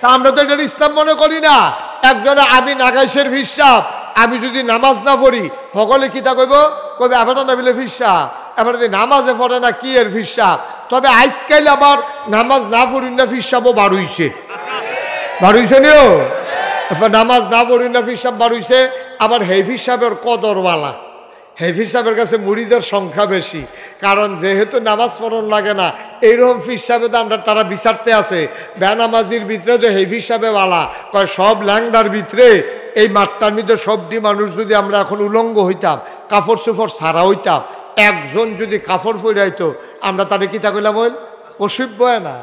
তা আমরা তো এটা ইসলাম মনে করি না। একজনে আমি নাগাইশের ফিসাব, আমি যদি নামাজ না পড়ি সকলে কি তা কইব, কবে আবার না বিলে ফিসাব, এবার যদি নামাজে পড়ে না কি এর ফিসাব। তবে আজকাল আবার নামাজ না পড়ি না ফিসাবও বাড়ুইছে, বাড়ুইছে নিও, নামাজ না পড়ি না ফিসাব বাড়ুইছে। আবার হেফি সাহেবের কদরওয়ালা, হেফি সাহেবের কাছে মুড়িদের সংখ্যা বেশি, কারণ যেহেতু নামাজ পড়ন লাগে না, এইরকম ফির সাহেবে আমরা তারা বিচারতে আছে বেনামাজির ভিতরে তো হেফি সাহেবে ওয়ালা কয় সব ল্যাংডার ভিতরে এই মাঠটার মধ্যে সবটি মানুষ যদি আমরা এখন উলঙ্গ হইতাম, কাপড় চোপড় সারা হইতাম, একজন যদি কাপড় পরে হইতো আমরা তাদের কিতা কইলাম বল অসভ্য না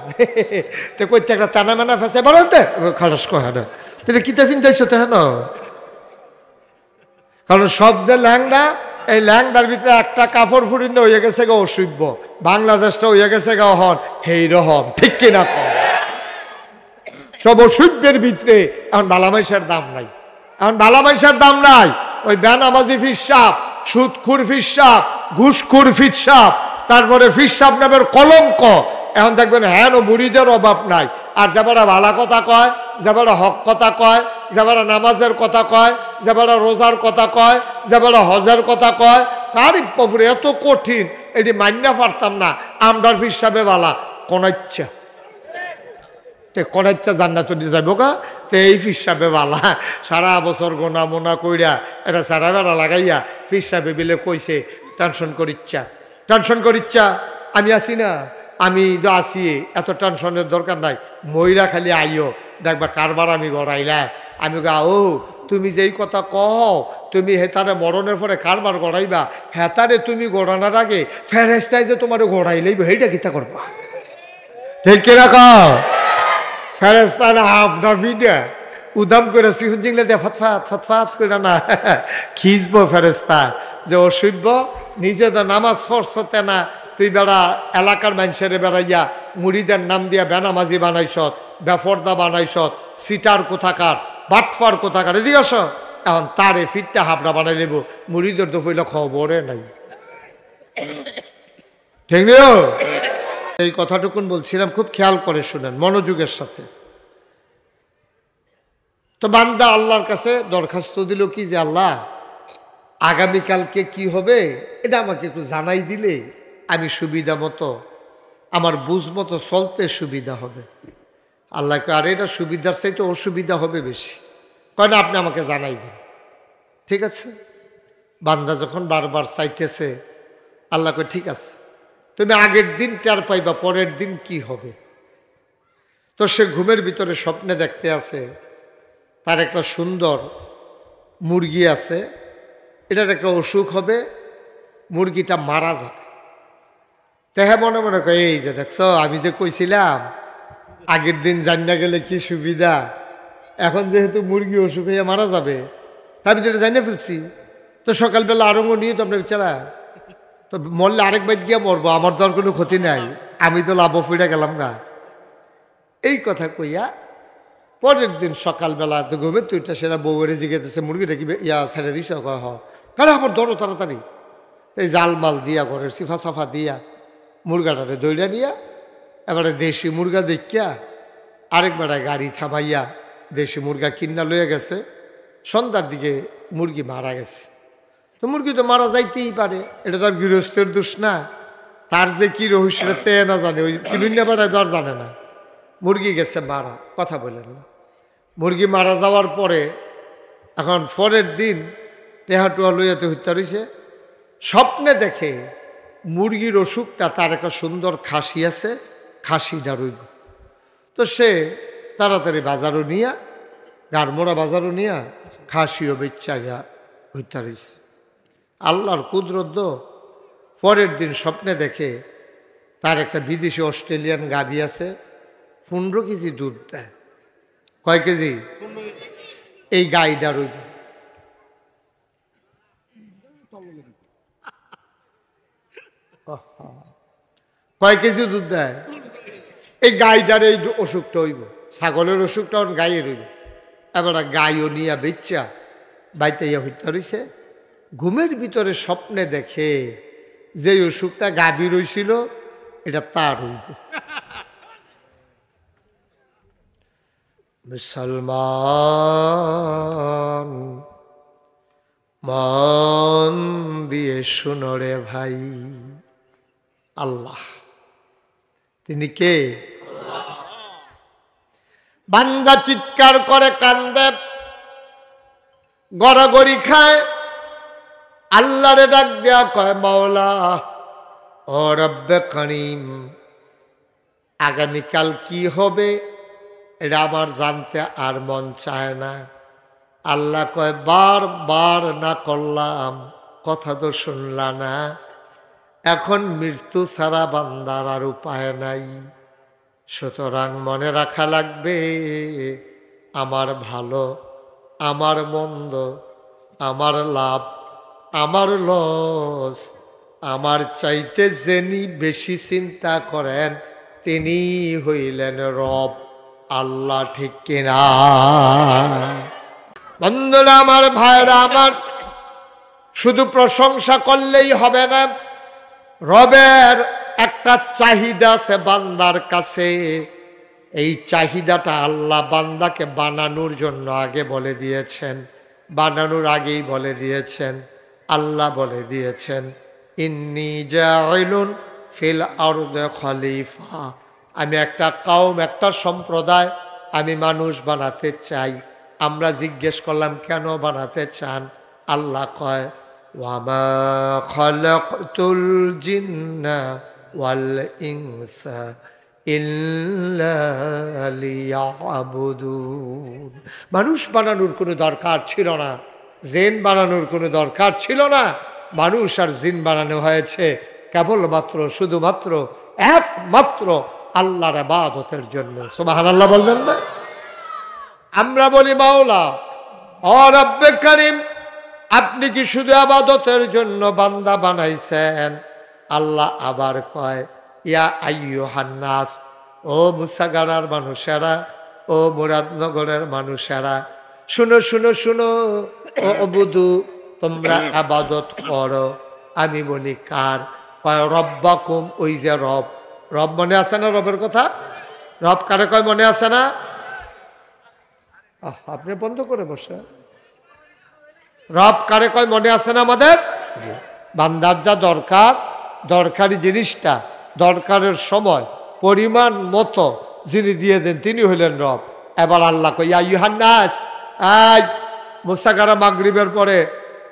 তো কইতে একটা টানা মেনা ফেসে বাড়াতে খালাস কয় না তুই কিতা ফিনতেছো তো হ্যাঁ, কারণ সব যে ল্যাংডা, এই ল্যাংডার ভিতরে একটা কাপড় ফুরিন হয়ে গেছে গা অসভ্য, বাংলাদেশটা হয়ে গেছে গা হন হেই রহম, ঠিক কিনা? সব অসভ্যের ভিতরে এখন বালামাইশের দাম নাই, এখন বালামাইশের দাম নাই। ওই বেনামাজি ফিসাব, সুদখুর ফিসাব, ঘুষখুর ফিসাব, তারপরে ফিসাব নামের কলঙ্ক। এখন দেখবেন হ্যাঁ মুড়িদের অভাব নাই। আর যাবারা ভালা কথা কয়, যাবারা হক কথা কয়, যাবারা নামাজের কথা কয়, যাবারা রোজার কথা কয়, যাবারা হজের কথা কয়, তারই পপুরে এত কঠিন এটি মান্যা পারতাম না। আমরার ফিসাবে ভালা কোন ইচ্ছা কোন ইচ্ছা জান্নাত দিয়ে যাবো কা, তো এই ফিসাবে ভালা সারা বছর গোনা মোনা কইরা এটা সারা বেড়া লাগাইয়া ফিসাবে বিলে কইছে টেনশন করিচ্ছা, টেনশন করিচ্ছা। আমি আসি না, আমি তো আসি, এত টেনশনের দরকার নাই, ময়রা খালি আইও দেখবা কারবার আমি গড়াইলাম। আমি গা ও তুমি যেই কথা কও, তুমি হেতারে মরণের পরে কারবার গড়াইবা, হেতারে তুমি গড়ানোর আগে ফেরেস্তায় যে তোমার গড়াইলেই সেইটা কিতা করবা, ঠিক কিনা কও? ফেরেস্তার আপনার ভিডিও উদাম করে সিহুন জিংলে দিয়ে ফতফাত ফতফাত করে না খিচবো ফেরেস্তা যে অসভ্য, নিজে তো নামাজ পড়ছতে না, তুই বেড়া এলাকার মানুষের বেড়াইয়া মুড়িদের নাম দিয়া বেনামাজি বানাইছত, বেফর্দা বানাইছত, সিটার কোথাকার, বাটফার কোথাকার, এদিকে আস। এখন তারে ফিরটা হাবড়া বানাই নেব, মুড়িদের তো ফইল খবরে নাই, ঠিক নিও। এই কথাটুকুন বলছিলাম, খুব খেয়াল করে শুনেন মনোযোগের সাথে। তো বান্দা আল্লাহর কাছে দরখাস্ত দিল কি যে আল্লাহ আগামীকালকে কি হবে এটা আমাকে একটু জানাই দিলে আমি সুবিধা মতো আমার বুঝ মতো চলতে সুবিধা হবে। আল্লাহকে আর এটা সুবিধার চাইতে অসুবিধা হবে বেশি, কারণ আপনি আমাকে জানাই দেন। ঠিক আছে, বান্দা যখন বারবার চাইতেছে, আল্লাহকে ঠিক আছে তুমি আগের দিন টের পাইবা পরের দিন কি হবে। তো সে ঘুমের ভিতরে স্বপ্নে দেখতে আছে তার একটা সুন্দর মুরগি আছে, এটার একটা অসুখ হবে, মুরগিটা মারা যাবে। তেহে মনে মনে করে এই যে দেখছো আমি যে কইছিলাম আগের দিন জানিনা গেলে কি সুবিধা, এখন যেহেতু মুরগি অসুখ হয়ে মারা যাবে আমি যেটা জানিয়ে ফেলছি, তো সকালবেলা আরঙ্গ নিয়ে তো আমরা বিচারা তো মরলে আরেক বাইত গিয়া মরবো, আমার তো আর কোনো ক্ষতি নাই, আমি তো লাভ ফিরে গেলাম না। এই কথা কইয়া পরের দিন সকালবেলা তো ঘুমে তুইটা সেটা বউরে জিগেতেছে মুরগিটা কি ইয়া ছেড়ে দিস, কারণ আমার ধরো তাড়াতাড়ি। এই জাল মাল দিয়া ঘরের সিফা সাফা দিয়া মুরগাটারে দইরা নিয়া এবারে দেশি মুরগা দেখিয়া আরেক বেড়ায় গাড়ি থামাইয়া দেশি মুরগা কিনা লইয়া গেছে। সন্ধ্যার দিকে মুরগি মারা গেছে। তো মুরগি তো মারা যাইতেই পারে, এটা তো আর গৃহস্থের দোষ না, তার যে কি রহস্য তে না জানে, ওই কিনুন্যা বেড়ায় তো আর জানে না। মুরগি গেছে মারা, কথা বলেন না। মুরগি মারা যাওয়ার পরে এখন পরের দিন টেহাটুয়া লইয়াতে হত্যা রয়েছে। স্বপ্নে দেখে মুরগির অসুখটা তার একটা সুন্দর খাসি আছে, খাসিটা রইল। তো সে তাড়াতাড়ি বাজারও নিয়া গাড়মোড়া বাজারও নিয়া খাসিও বেচ্চা গা হত্যা রয়েছে। আল্লাহর কুদরত, পরের দিন স্বপ্নে দেখে তার একটা বিদেশি অস্ট্রেলিয়ান গাভী আছে, 15 কেজি দুধ দেয়। কয় কেজি? এই গাইটা রইল। কয় কেজি দুধ দেয়? এই গাইটার এই অসুখটা হইব, ছাগলের অসুখটা গায়ে রইব। এবার গাইও নিয়া বেচ্চা বাইতে ইয়া হত্যা রয়েছে। ঘুমের ভিতরে স্বপ্নে দেখে যে অসুখটা গাভী রইছিল এটা তার হইব। মুসলমান মন দিয়ে শুনো রে ভাই, আল্লাহ তিনি কে? বান্দা চিৎকার করে কান্দে, গড়াগড়ি খায়, আল্লাহরে ডাক দেয়া কয় মাওলা ও রব্বে করিম, আগামীকাল কি হবে এটা আমার জানতে আর মন চায় না। আল্লাহ কয় বারবার না করলাম, কথা তো শুনলা না, এখন মৃত্যু ছাড়া বান্দার আর উপায় নাই। সুতরাং মনে রাখা লাগবে আমার ভালো, আমার মন্দ, আমার লাভ, আমার লস, আমার চাইতে যিনি বেশি চিন্তা করেন তিনি হইলেন রব আল্লাহ, ঠিক কিনা? বন্ধুরা আমার, ভাইরা আমার, শুধু প্রশংসা করলেই হবে না, রবের একটা চাহিদা আছে বান্দার কাছে। এই চাহিদাটা আল্লাহ বান্দাকে বানানোর জন্য আগে বলে দিয়েছেন, বানানোর আগেই বলে দিয়েছেন। আল্লাহ বলে দিয়েছেন ইন্নী জাইলুন ফিল আরদে খলিফা, আমি একটা কওম, একটা সম্প্রদায় আমি মানুষ বানাতে চাই। আমরা জিজ্ঞেস করলাম কেন বানাতে চান? আল্লাহ কয় ওয়ামা খালাকতুল জিন্না ওয়াল ইনসা ইল্লা লিয়াবুদুন। মানুষ বানানোর কোনো দরকার ছিল না, জিন বানানোর কোনো দরকার ছিল না। মানুষ আর জিন বানানো হয়েছে কেবলমাত্র, শুধুমাত্র, একমাত্র আল্লাহর ইবাদতের জন্য। সুবহানাল্লাহ বলবেন না? আমরা বলি মাওলা ও রব্বে করিম, আপনি কি শুধু ইবাদতের জন্য বান্দা বানাইছেন? আল্লাহ আবার কয় ইয়া আইয়ুহান নাস, ও মুসাগারার মানুষেরা, ও মুরাদনগরের মানুষেরা, শুনো শুনো শুনো, ও বুধু, তোমরা ইবাদত করো। আমি বলি কার? কয় রব্বাকুম, ওই যে রব। রব মনে আছে না? রবের কথা রব কারে কয় মনে আছে না? আপনি বন্ধ করে বসে, রব কারে কয় মনে আছে না আমাদের? বান্দার যা দরকার, দরকারি জিনিসটা দরকারের সময় পরিমাণ মতো যিনি দিয়ে দেন তিনি হইলেন রব। এবার আল্লাহ কই ইয়া আইয়ুহান নাস, আজ মুসাগারা মাগরিবের পরে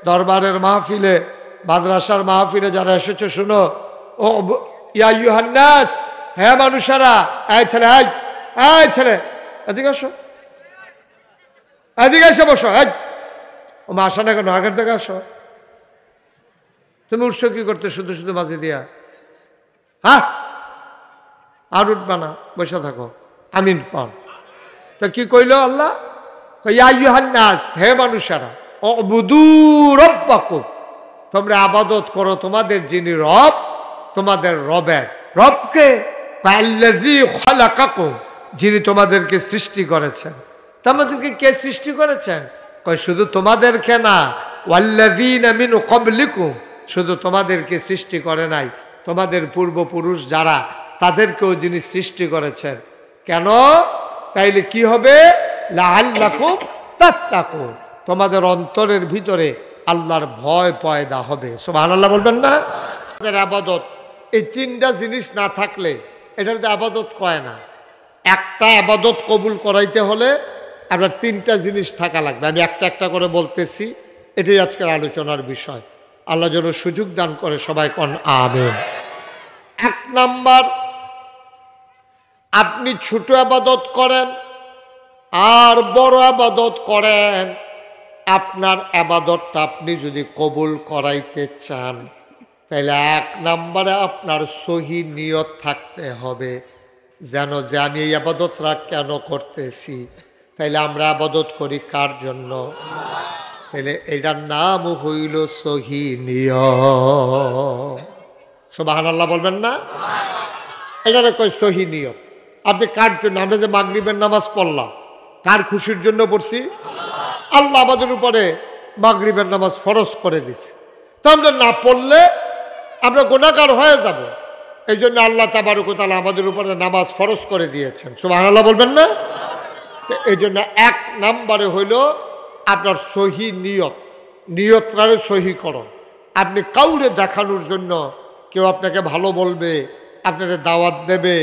দরবারের মাহফিলে, মাদ্রাসার মাহফিলে যারা এসেছে শুনো, ও ইয়া আইয়ুহান নাস, হ্যাঁ মানুষেরা, এই ছেলে, এই ছেলে এদিকে আসো, এদিকে এসে বসো। ও মা আসা না কেন? আগের জায়গায় আসো। তুমি উঠছো কি করতে শুধু শুধু বাজি দিয়া? হ্যাঁ, আর উঠবা না, বসে থাকো। আমিন কন। তো কি কইল আল্লাহ? ইয়া আইয়ুহান নাস, হে মানুষেরা, উবুদু রাব্বাকুম, তোমরা ইবাদত করো তোমাদের যিনি রব, তোমাদের রবের। রবকে? আল্লাযী খালাকাকুম, যিনি তোমাদেরকে সৃষ্টি করেছেন। তোমাদেরকে কে সৃষ্টি করেছেন? কয় শুধু তোমাদেরকে না, ওয়াল্লাযীনা মিন ক্বাবলিকুম, শুধু তোমাদেরকে সৃষ্টি করে নাই, তোমাদের পূর্বপুরুষ যারা তাদেরকেও যিনি সৃষ্টি করেছেন। কেন? তাইলে কি হবে? লাআল্লাকুম তাত্তাকুন, তোমাদের অন্তরের ভিতরে আল্লাহর ভয় পয়দা হবে। সুবহানাল্লাহ বলবেন না? ইবাদত, এই তিনটা জিনিস না থাকলে এটার তো ইবাদত কয় না। একটা ইবাদত কবুল করাইতে হলে আপনার তিনটা জিনিস থাকা লাগবে। আমি একটা একটা করে বলতেছি, এটাই আজকের আলোচনার বিষয়। আল্লাহ যেন সুযোগ দান করে, সবাই কোন আমিন। এক নাম্বার, আপনি ছোট ইবাদত করেন আর বড় ইবাদত করেন, আপনার ইবাদতটা আপনি যদি কবুল করাইতে চান তাহলে এক নম্বরে আপনার সহি নিয়ত থাকতে হবে, যেন যে আমি এই ইবাদতটা কেন করতেছি, তাইলে আমরা ইবাদত করি কার জন্য? তাহলে এটার নাম হইল সহি নিয়ত। সুবহানাল্লাহ বলবেন না? এটারে কয় সহি নিয়ত। আপনি কার জন্য? আমরা যে মাগরিবের নামাজ পড়লাম কার খুশির জন্য পড়ছি? আল্লাহ আমাদের উপরে মাগরিবের নামাজ ফরজ করে দিছে, তো আমরা না পড়লে আমরা গুনাহগার হয়ে যাব। এই জন্য আল্লাহ তাবারক ওয়া তাআলা আমাদের উপরে নামাজ ফরজ করে দিয়েছেন। সুবহানাল্লাহ বলবেন না? তো এই জন্য 1 নম্বরে হইল আপনার সহি নিয়তটারে সহি করো। আপনি কাউরে দেখানোর জন্য কেউ আপনাকে ভালো বলবে, আপনাকে দাওয়াত দেবে,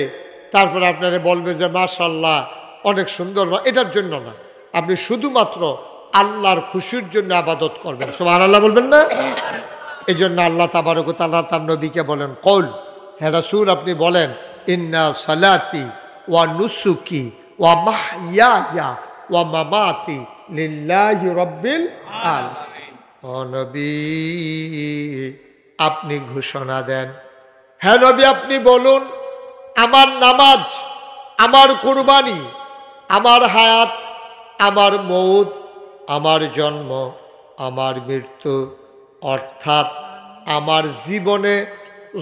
তারপরে আপনারে বলবে যে মাশাআল্লাহ অনেক সুন্দর, এটার জন্য না। আপনি শুধুমাত্র আল্লাহর খুশির জন্য ইবাদত করবেন, সুবহানাল্লাহ বলবেন না? এই জন্য আল্লাহ তাবারক ওয়া তাআলা তার নবীকে বলেন, কৌল, হে রাসূল আপনি বলেন, ইন্না সালাতি ওয়া নুসুকি ওয়া মাহইয়ায়া ওয়া মামাতি লিল্লাহি রাব্বিল আলামিন। ও নবী আপনি ঘোষণা দেন, হে নবী আপনি বলুন, আমার নামাজ, আমার কুরবানি, আমার হায়াত, আমার মৌত, আমার জন্ম, আমার মৃত্যু, অর্থাৎ আমার জীবনে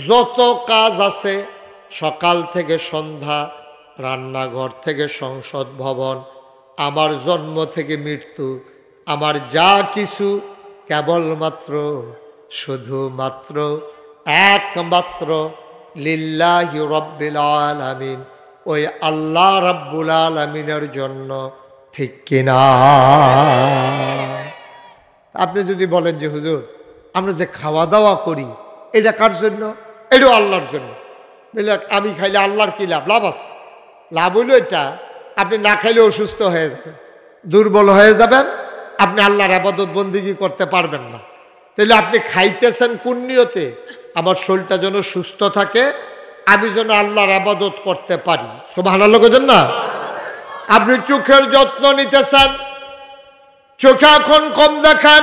যত কাজ আছে, সকাল থেকে সন্ধ্যা, রান্নাঘর থেকে সংসদ ভবন, আমার জন্ম থেকে মৃত্যু, আমার যা কিছু কেবলমাত্র শুধুমাত্র একমাত্র লিল্লাহি রাব্বিল আলামিন, ওই আল্লাহ রাব্বুল আলামিনের জন্য, ঠিক কিনা? আপনি যদি বলেন যে হুজুর আমরা যে খাওয়া দাওয়া করি এটা কার জন্য? এটাও আল্লাহর জন্য। বলে আমি খাইলে আল্লাহর কি লাভ? লাভ আছে। লাভ হইল এটা, আপনি না খাইলে অসুস্থ হয়ে যাবেন, দুর্বল হয়ে যাবেন, আপনি আল্লাহর ইবাদত বন্দেগী করতে পারবেন না। তাহলে আপনি খাইতেছেন কোন নিয়তে? আমার শরীরটা যেন সুস্থ থাকে, আমি যেন আল্লাহর ইবাদত করতে পারি, সুবহানাল্লাহ বলেন না? আপনি চোখের যত্ন নিতেছেন, চোখে এখন কম দেখেন,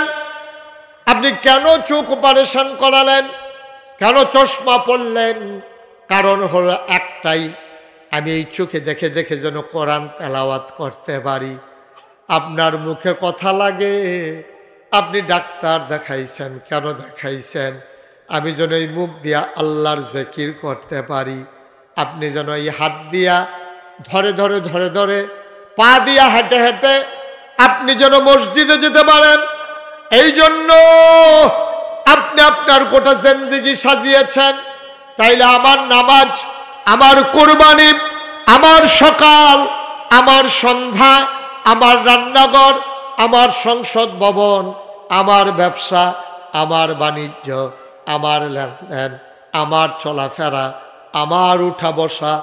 আপনি কেন চোখ অপারেশন করালেন? কেন চশমা পরলেন? কারণ হলো একটাই, আমি এই চোখে দেখে দেখে যেন কোরআন তেলাওয়াত করতে পারি। আপনার মুখে কথা লাগে, আপনি ডাক্তার দেখাইছেন, কেন দেখাইছেন? আমি যেন এই মুখ দিয়া আল্লাহর জিকির করতে পারি। আপনি যেন এই হাত দিয়া ধরে ধরে ধরে ধরে, পা দিয়া হেঁটে হেঁটে আপনি যেন মসজিদে যেতে পারেন। এই জন্য আপনি আপনার গোটা জিন্দেগি সাজিয়েছেন। তাইলে আমার নামাজ, আমার কুরবানি, আমার সকাল, আমার সন্ধ্যা, আমার রান্নাঘর, আমার সংসদ ভবন, আমার ব্যবসা, আমার বাণিজ্য, আমার লেনদেন, আমার চলাফেরা, আমার উঠা বসা,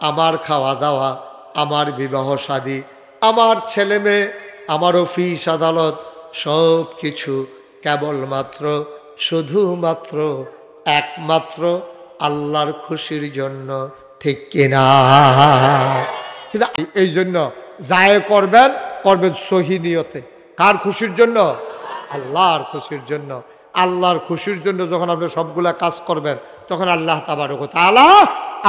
আমার খাওয়া দাওয়া, আমার বিবাহ শাদী, আমার ছেলে মেয়ে, আমার অফিস আদালত, সব কিছু কেবলমাত্র শুধুমাত্র একমাত্র আল্লাহর খুশির জন্য, ঠিক কিনা? কিন্তু এই জন্য যায় করবেন, করবেন সহি নিয়তে। কার খুশির জন্য? আল্লাহর খুশির জন্য। আল্লাহর খুশির জন্য যখন আপনি সবগুলা কাজ করবেন, তখন আল্লাহ তাবারক ওয়া তাআলা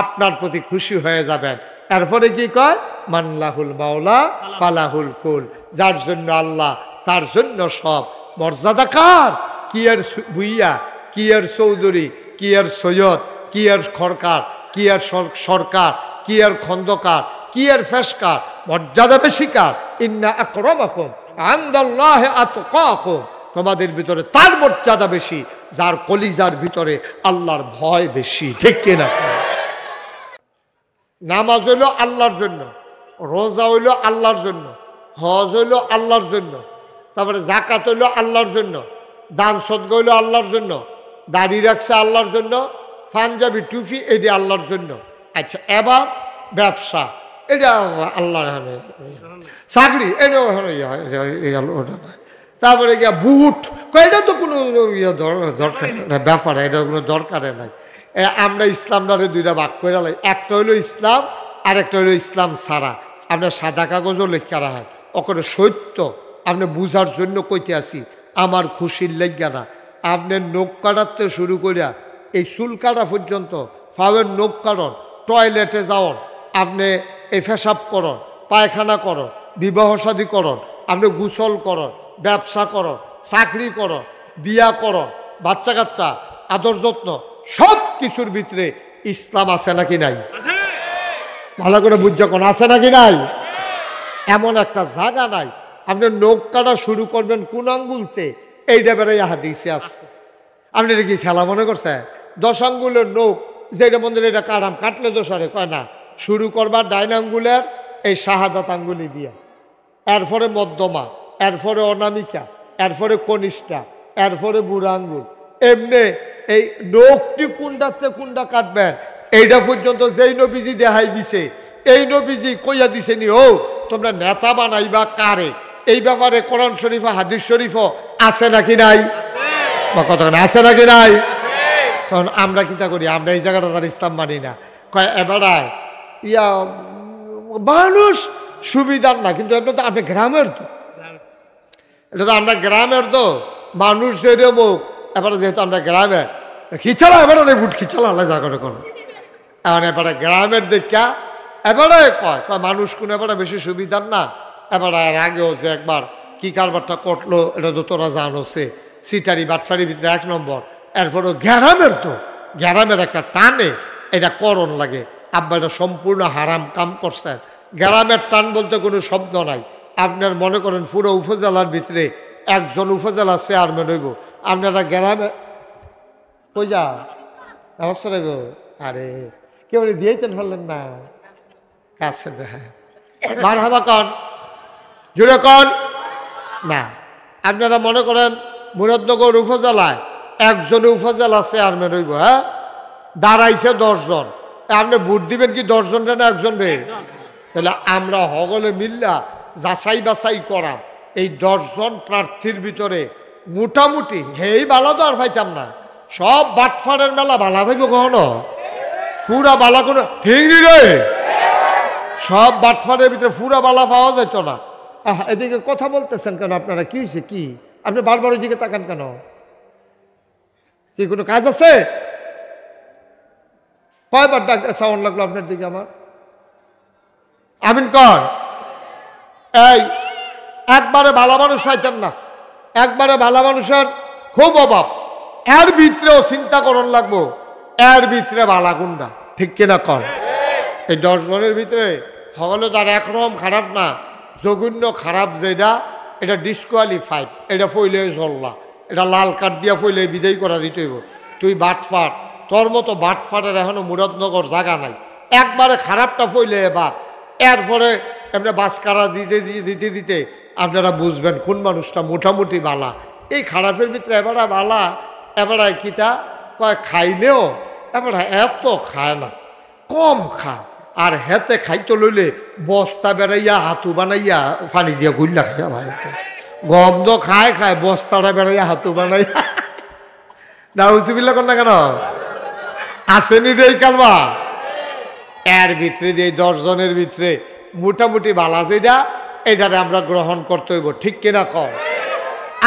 আপনার প্রতি খুশি হয়ে যাবেন। তারপরে কি কয়? মানলাহুল মাওলা ফালাহুল কুল, যার জন্য আল্লাহ তার জন্য সব। মর্যাদা কার? কি এর ভুইয়া, কি এর চৌধুরী, কি এর সৈয়দ, কি এর খরকার, কি এর সরকার, কি এর খন্দকার, কি এর ফেসকার, মর্যাদা বেশি কার? ইন্না আকরামাকুম ইনদাল্লাহি আতকাকুম, তোমাদের ভিতরে তার মর্যাদা বেশি যার কলিজার ভিতরে আল্লাহর ভয় বেশি, ঠিক কিনা? নামাজ হইল আল্লাহর জন্য, রোজা হইল আল্লাহর জন্য, হজ হইল আল্লাহর জন্য, তারপরে যাকাত হইল আল্লাহর জন্য, দান সদকা হইল আল্লাহর জন্য, দাড়ি রাখছে আল্লাহর জন্য, পাঞ্জাবি টুপি এটি আল্লাহর জন্য। আচ্ছা, এবার ব্যবসা, এটা আল্লাহর, চাকরি এটাও, তারপরে গিয়া বুট, এটা তো কোনো দরকার ব্যাপার, এটা কোনো দরকারে নাই। আমরা ইসলামটারে দুইটা ভাগ করে লাই, একটা হইলো ইসলাম আর একটা হইলো ইসলাম ছাড়া। আপনার সাদা কাগজও লেখা রাখেন, ওখানে সত্য আপনি বুঝার জন্য কইতে আসি, আমার খুশির লেখা না। আপনি নখ কাটাতে শুরু করিয়া এই চুল কাটা পর্যন্ত, ফাওয়ের নখ কাটন, টয়লেটে যাওন, আপনি এই পেশাব করন, পায়খানা করন, বিবাহ শাদী করন, আপনি গোসল করন, ব্যবসা করন, চাকরি করন, বিয়া করন, বাচ্চা কাচ্চা, আদর যত্ন, সব কিছুর ভিতরে ইসলাম আছে নাকি নাই? ভালো করে বুঝা কোন আছে নাকি নাই? এমন একটা জায়গা নাই আপনি নখ কাটা শুরু করবেন কোন আঙ্গুলতে, এইটা বেড়াই হাদিসে আছে। আপনি এটা কি খেলা মনে করছে? 10 আঙ্গুলের নখ যেটা মন্দির, এটা কাটাম, কাটলে দোষ আরে কয় না, শুরু করবার ডাইন আঙ্গুলের এই শাহাদাত আঙ্গুলি দিয়া। এরপরে মধ্যমা, এরপরে অনামিকা, এরপরে কনিষ্ঠা, এরপরে বুড়া আঙ্গুল। এমনি এই নখটি কোনটাতে কোনটা কাটবেন এইটা পর্যন্ত যেই নবীজি দেখাই দিছে, এই নবীজি কইয়া দিছে নি ও তোমরা নেতা বানাইবা কারে, এই ব্যাপারে কোরআন শরীফ হাদিস শরীফ আছে নাকি নাই? বা কতক্ষণ আছে নাকি নাই? তখন আমরা কিতা করি, আমরা এই জায়গাটা তার ইসলাম মানি না, কয় এবারায় ইয়া মানুষ সুবিধার না, কিন্তু এটা তো আপনি গ্রামের, তো এটা তো আমরা গ্রামের, তো মানুষ যেরকম এবারে যেহেতু আমরা গ্রামের খিচালা এবারে বুট খিচালা আল্লাহ জায়গাটা কোনো এখন এবারে গ্রামের দেখা এবারে কয় কয় মানুষ কোন এবারে বেশি সুবিধার না। এবারে আর আগেও যে একবার কি কারবারটা কটলো এটা তো তোরা জানোছে, সিটারি বাটফারির ভিতরে 1 নম্বর। এরপরও গ্রামের, তো গ্রামের একটা টানে এটা করণ লাগে। আব্বা এটা সম্পূর্ণ হারাম কাম করছেন। গ্রামের টান বলতে কোনো শব্দ নাই। আপনার মনে করেন পুরো উপজেলার ভিতরে একজন উপজেলা চেয়ারম্যান হইব, আপনারা গ্রামে কই যা অবস্থা রইব। আরে কেউ দিয়েছেন ফেললেন না কাছে দেখা মার হাবা কন জুড়ে কন না। আপনারা মনে করেন মুরাদনগর উপজেলায় একজন উপজেলা চেয়ারম্যান হইব, হ্যাঁ দাঁড়াইছে 10 জন, আপনি ভোট দিবেন কি 10 জন না একজন রে? তাহলে আমরা সকলে মিল্লা যাচাই বাছাই করা এই 10 জন প্রার্থীর ভিতরে মোটামুটি হেই বালা তো আর পাইতাম না, সব বাটফারের মেলা বালা ভাইব কখনো ফুরা বালা কোনো ঠিকনি রে, সব বাটফারের ভিতরে ফুরা বালা পাওয়া যেত না। এদিকে কথা বলতেছেন কেন আপনারা? কি হয়েছে কি? আপনি বারবার ওইদিকে তাকান কেন? কি কোনো কাজ আছে? কয়বার ডাক সাউন্ড লাগলো আপনার দিকে আমার? আমিন কর। এই একবারে ভালো মানুষ পাইতেন না, একবারে ভালো মানুষের খুব অভাব। এর ভিতরেও চিন্তা করন লাগবো এর ভিতরে বালা গুন্ডা, ঠিক কিনা কর? এই 10 জনের ভিতরে হলে তার একরকম খারাপ না, জঘন্য খারাপ যেটা এটা ডিসকোয়ালিফাইড, এটা ফইলে চললা, এটা লাল কার্ড দিয়া ফইলে বিদায় করা দিতে হইব। তুই বাটফাট, তোর মতো বাটফাটের এখনো মুরাদনগর জায়গা নাই, একবারে খারাপটা ফইলে বাদ। এরপরে এমনি বাসকারা দিতে দিতে দিতে আপনারা বুঝবেন কোন মানুষটা মোটামুটি বালা। এই খারাপের ভিতরে এবারে বালা, এবারে কিতা কয় খাইলেও এবারে এত খায় না, কম খায়। আর হেতে খাইতে লইলে বস্তা বেড়াইয়া হাতু বানাইয়া পানি দিয়া গুল্লা খাইয়া ভাই গম তো খায় খায় বস্তাটা বেড়াইয়া হাতু বানাইয়া না উচিবিল্লা কর না কেন আসেনি রে কালবা। এর ভিতরে দিয়ে 10 জনের ভিতরে মোটামুটি বালা যেটা এটারে আমরা গ্রহণ করতে হইব, ঠিক কিনা কর?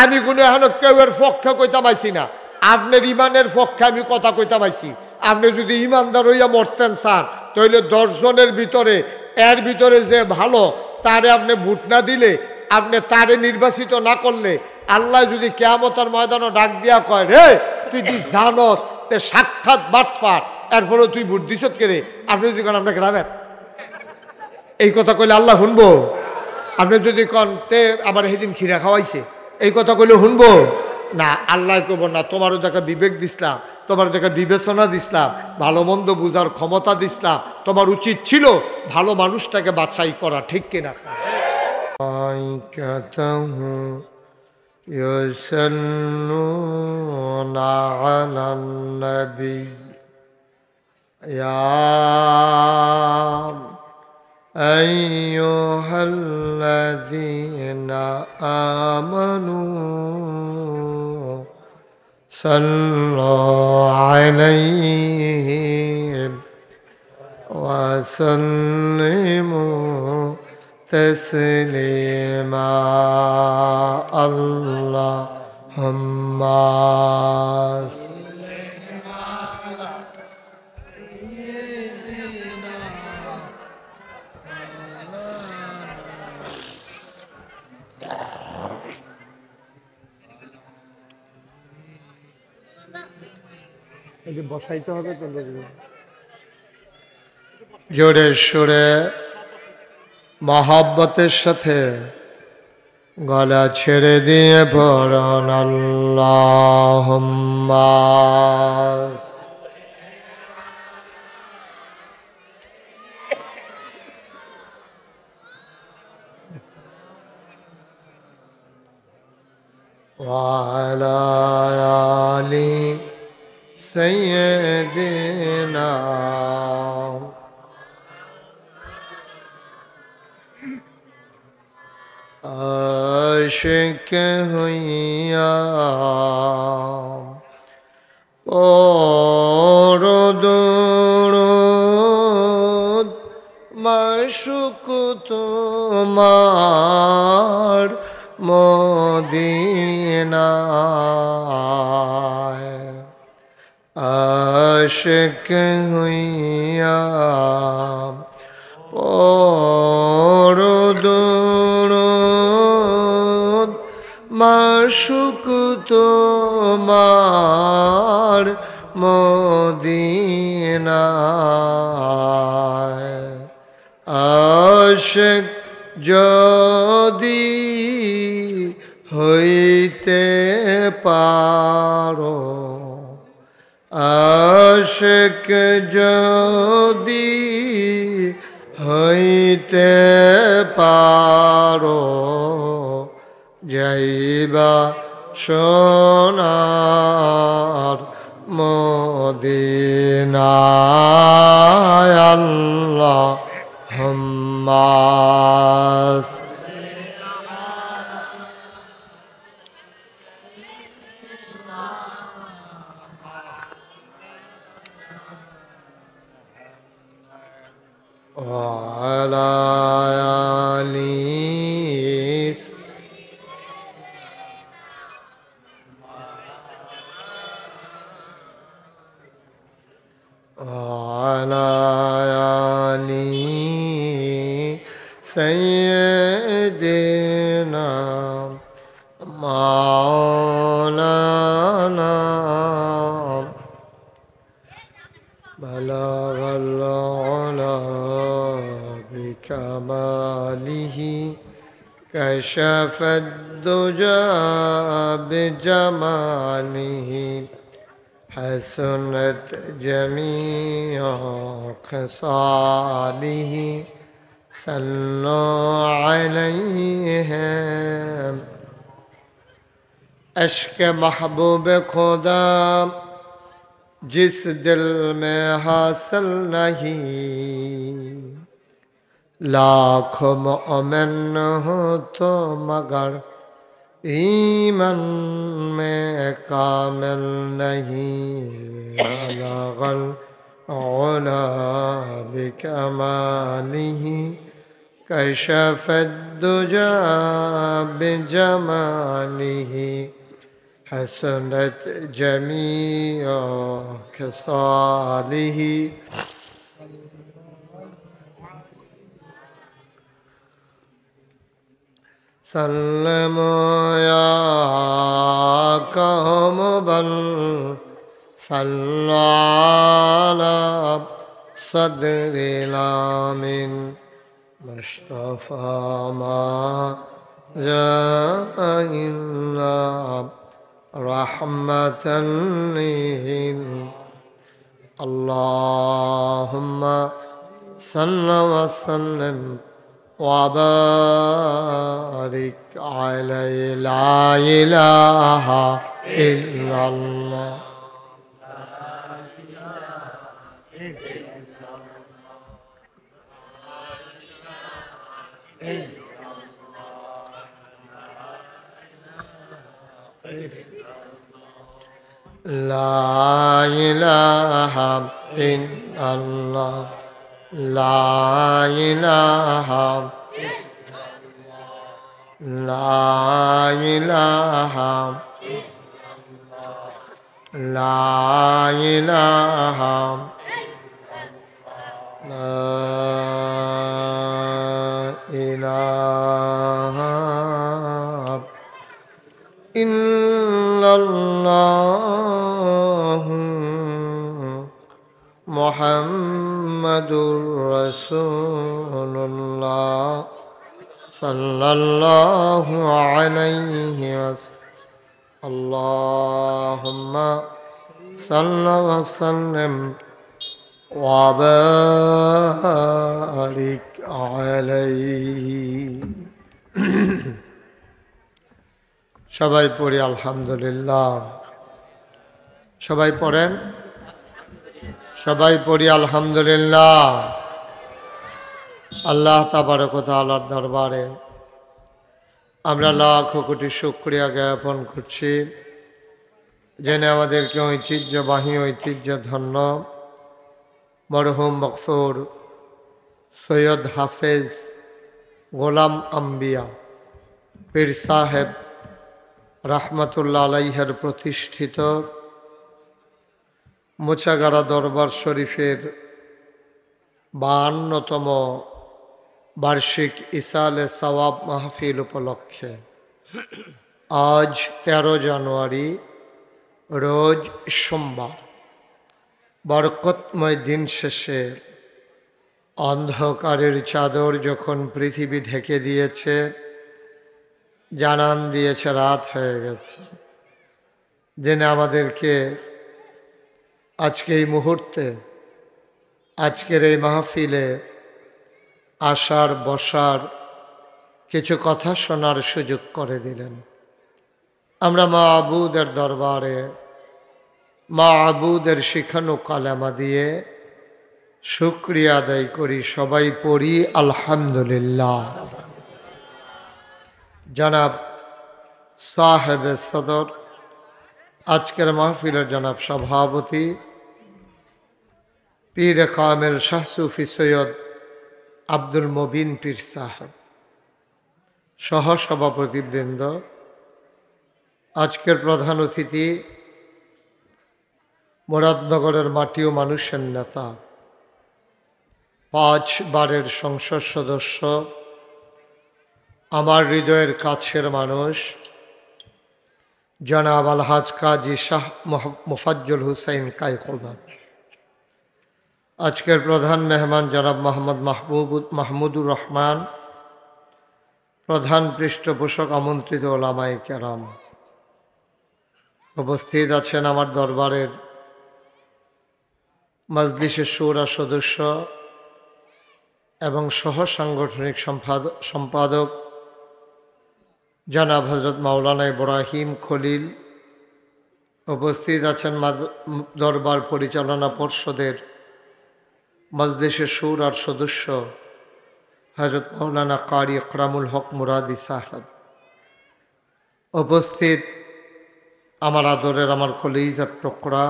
আমি কোনো এখনো কেউ এর পক্ষে কইতা পাইছি না, আপনার ইমানের পক্ষে আমি কথা কইতা পাইছি। আপনি যদি ইমানদার হইয়া মরতেন চান তাহলে 10 জনের ভিতরে এর ভিতরে যে ভালো তারে আপনি ভোট না দিলে, আপনি তারে নির্বাচিত না করলে, আল্লাহ যদি কিয়ামতের ময়দানে ডাক দিয়া কয় রে তুই কি জানস তে সাক্ষাৎ বাটফাট, এরপরে তুই ভোট দিছত কেড়ে, আপনি যদি কন আমরা গ্রামের এই কথা কইলে আল্লাহ শুনবো? আপনি যদি কন তে আবার সেদিন খিরা খাওয়াইছে এই কথা কইলে শুনবো না? আল্লাহ কব না তোমারও দেখা বিবেক দিসলাম, তোমার দেখা বিবেচনা দিসলাম, ভালো মন্দ বুঝার ক্ষমতা দিসলাম, তোমার উচিত ছিল ভালো মানুষটাকে বাছাই করা, ঠিক কিনা? أيها الذين آمنوا صلوا عليه وسلموا تسليما اللهم বসাইতে হবে তো জোরে সোরে মহব্বতের সাথে গলা ছেড়ে দিয়ে পড়ন আল্লাহুম্মা وعلى آل سيدنا আশিক হইয়া পরদরদ মাশুক তোমার মদিনায় আশিক হইয়া পরদরদ মাশুক তোমার মদিনায় আশিক যদি হইতে পারো আশিক যদি হইতে পারো যাইবা সোনার মদিনায় আল্লাহুম্মা وعلى آل وعلى آل سيدنا مولانا بلغ العلا بكماله كشف الدجى بجماله حسنت جميع خصاله صلوا عليه عشق محبوب خدا जिस दिल में हासिल नहीं लाखों मोमिन हो तो मगर ईमान में कामिल नहीं बलगल औला बिकमालिही कशफद दुजा बिजमालिही हसनत जमीअ खसालिही सल्लमो या कहम बल सल्लाला सदरिलामिन मुस्तफा मा जाइल्ला रहमतन लिल अल्लाहुम्मा सल्लि व सल्लिम وبارك عليه لا إله إلا الله لا إله إلا الله لا إله لا إله لا إله لا إله إلا الله محمد رسول الله صلى الله عليه وسلم اللهم صل وسلم وبارك عليه সবাই পড়ি আলহামদুলিল্লাহ। সবাই পড়েন, সবাই পড়ি আলহামদুলিল্লাহ। আল্লাহ তাবারক ওয়া তাআলার দরবারে আমরা লাখ কোটি শুকরিয়া জ্ঞাপন করছি, জেনে আমাদেরকে ঐতিহ্যবাহী ঐতিহ্যধন্য মরহুম মকফুর সৈয়দ হাফেজ গোলাম আম্বিয়া পীর সাহেব রাহমাতুল্লাহ আলাইহের প্রতিষ্ঠিত মুচাগারা দরবার শরীফের 52তম বার্ষিক ইসালে সওয়াব মাহফিল উপলক্ষে আজ 13 জানুয়ারি রোজ সোমবার বরকতময় দিন শেষে অন্ধকারের চাদর যখন পৃথিবী ঢেকে দিয়েছে, জানান দিয়েছে রাত হয়ে গেছে, জেনে আমাদেরকে আজকে এই মুহূর্তে আজকের এই মাহফিলে আসার বসার কিছু কথা শোনার সুযোগ করে দিলেন। আমরা মা আবুদের দরবারে মা আবুদের শিখানো কালেমা দিয়ে শুকরিয়া আদায় করি। সবাই পড়ি আলহামদুলিল্লাহ। জনাব সাহেব সদর, আজকের মাহফিলের জনাব সভাপতি পীর কামেল শাহ সুফি সৈয়দ আব্দুল মবিন পীর সাহেব, সহ সভাপতিবৃন্দ, আজকের প্রধান অতিথি মুরাদনগরের মাটি ও মানুষের নেতা, 5 বারের সংসদ সদস্য, আমার হৃদয়ের কাছের মানুষ জনাব আলহাজ কাজী শাহ মুফাজ্জল হুসাইন কায়কোবাদ, আজকের প্রধান মেহমান জনাব মোহাম্মদ মাহমুদুর রহমান, প্রধান পৃষ্ঠপোষক আমন্ত্রিত ওলামায়ে কেরাম, উপস্থিত আছেন আমার দরবারের মজলিসে শুরা সদস্য এবং সহ সাংগঠনিক সম্পাদক জনাব হজরত মাওলানা ইব্রাহিম খলিল, উপস্থিত আছেন দরবার পরিচালনা পর্ষদের মজলিসে শুরার সদস্য হজরত মাওলানা কারি ইকরামুল হক মুরাদি সাহেব, উপস্থিত আমার আদরের আমার কলিজার টুকরা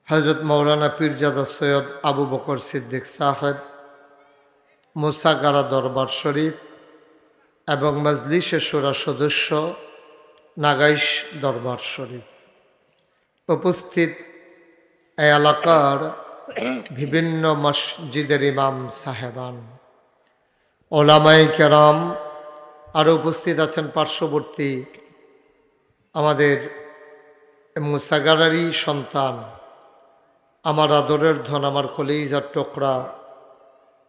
হজরত মাওলানা পীরজাদা সৈয়দ আবু বকর সিদ্দিক সাহেব, মুসাগারা দরবার শরীফ এবং মজলিসে শুরা সদস্য নাগাইশ দরবার শরীফ, উপস্থিত এই এলাকার বিভিন্ন মসজিদের ইমাম সাহেবান, ওলামায়ে কেরাম, আরও উপস্থিত আছেন পার্শ্ববর্তী আমাদের মুসাগারারই সন্তান, আমার আদরের ধন, আমার কলিজার টুকরা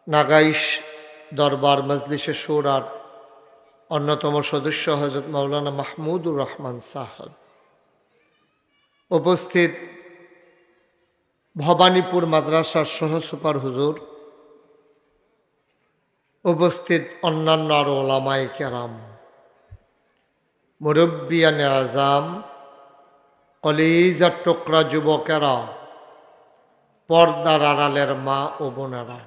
নাগাইশ দরবার মজলিসে শুরার অন্যতম সদস্য হজরত মাওলানা মাহমুদুর রহমান সাহেব, উপস্থিত ভবানীপুর মাদ্রাসার সহ সুপার হুজুর, উপস্থিত অন্যান্য আরো ওলামায়ে কেরাম, মুরব্বিয়ানে আজাম, কলিজার টুকরা যুবকেরা, পর্দার আড়ালের মা ও বোনেরা,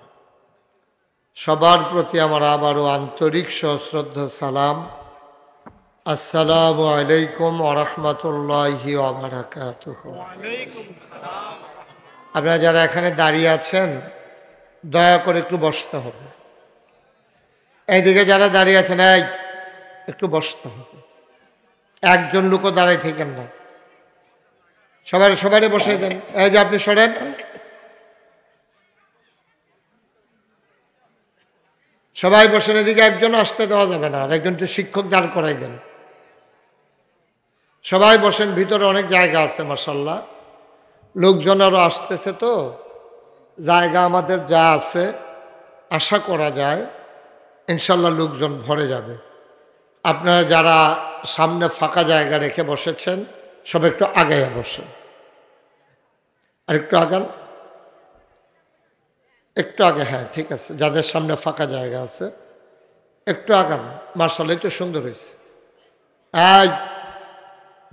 সবার প্রতি আমার আবারও আন্তরিক সশ্রদ্ধা সালাম। আসসালামু আলাইকুম ওয়া রাহমাতুল্লাহি ওয়া বারাকাতুহু। আপনারা যারা এখানে দাঁড়িয়ে আছেন দয়া করে একটু বসতে হবে। এইদিকে যারা দাঁড়িয়ে আছেন একটু বসতে হবে, একজন লোকও দাঁড়াই থাকেন না, সবাই বসে দেন। এই যে আপনি সরেন, সবাই বসেন, এদিকে একজন আসতে দেওয়া যাবে না, আর একজনকে শিক্ষক দাঁড় করাই দেন। সবাই বসেন, ভিতরে অনেক জায়গা আছে মাশাআল্লাহ, লোকজন আরও আসতেছে, তো জায়গা আমাদের যা আছে আশা করা যায় ইনশাল্লাহ লোকজন ভরে যাবে। আপনারা যারা সামনে ফাঁকা জায়গা রেখে বসেছেন সব একটু আগাইয়া বসেন, আর একটু আগান, একটু আগে, হ্যাঁ ঠিক আছে, যাদের সামনে ফাঁকা জায়গা আছে একটু আগান। মার্শাল্লাহ একটু সুন্দর হয়েছে, এই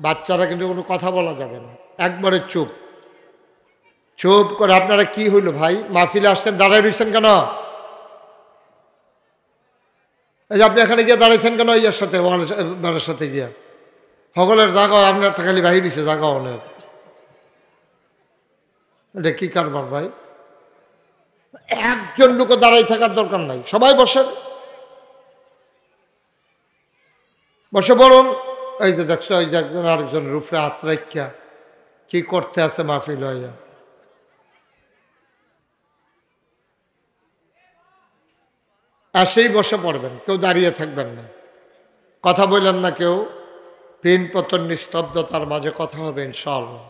বাচ্চারা কিন্তু কোনো কথা বলা যাবে না, একবারে চুপ চুপ করে। আপনারা কি হইল ভাই, মাহফিলে আসছেন, দাঁড়ায় রয়েছেন কেন? এই যে আপনি এখানে গিয়ে দাঁড়াইছেন কেন? ইয়ার সাথে ওনার সাথে গিয়া সকলের জায়গাও আপনার খালি বাহির হয়েছে, জায়গা অনেক। এটা কি কারবার ভাই? একজন লোক দাঁড়াই থাকার দরকার নাই, সবাই বসেন, বসে পড়ুন। এই যে দেখছো, এই যে একজন আরেকজনের উপরে হাত রাখিয়া কি করতে আছে মাহফিল হইয়া। আসেই বসে পড়বেন, কেউ দাঁড়িয়ে থাকবেন না, কথা বললেন না কেউ। পিন পতন নিস্তব্ধতার মাঝে কথা হবে ইনশাআল্লাহ।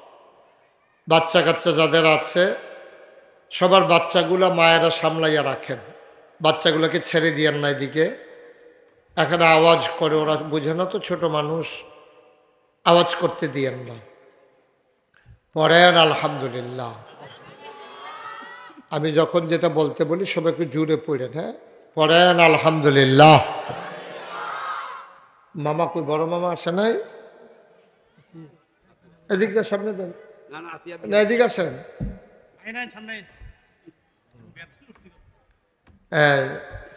বাচ্চা কাচ্চা যাদের আছে সবার বাচ্চাগুলা মায়েরা সামলাইয়া রাখেন, বাচ্চাগুলোকে ছেড়ে দিয়েন না এদিকে। এখানে আওয়াজ করে, ওরা বুঝে না তো, ছোট মানুষ, আওয়াজ করতে দিয়েন না। পড়েন আলহামদুলিল্লাহ। আমি যখন যেটা বলতে বলি সবাই একটু জুড়ে পড়েন। হ্যাঁ, পড়েন আলহামদুলিল্লাহ। মামা কই, বড় মামা আসে নাই? এদিক যা, সামনে দেন না, এদিক আসেন।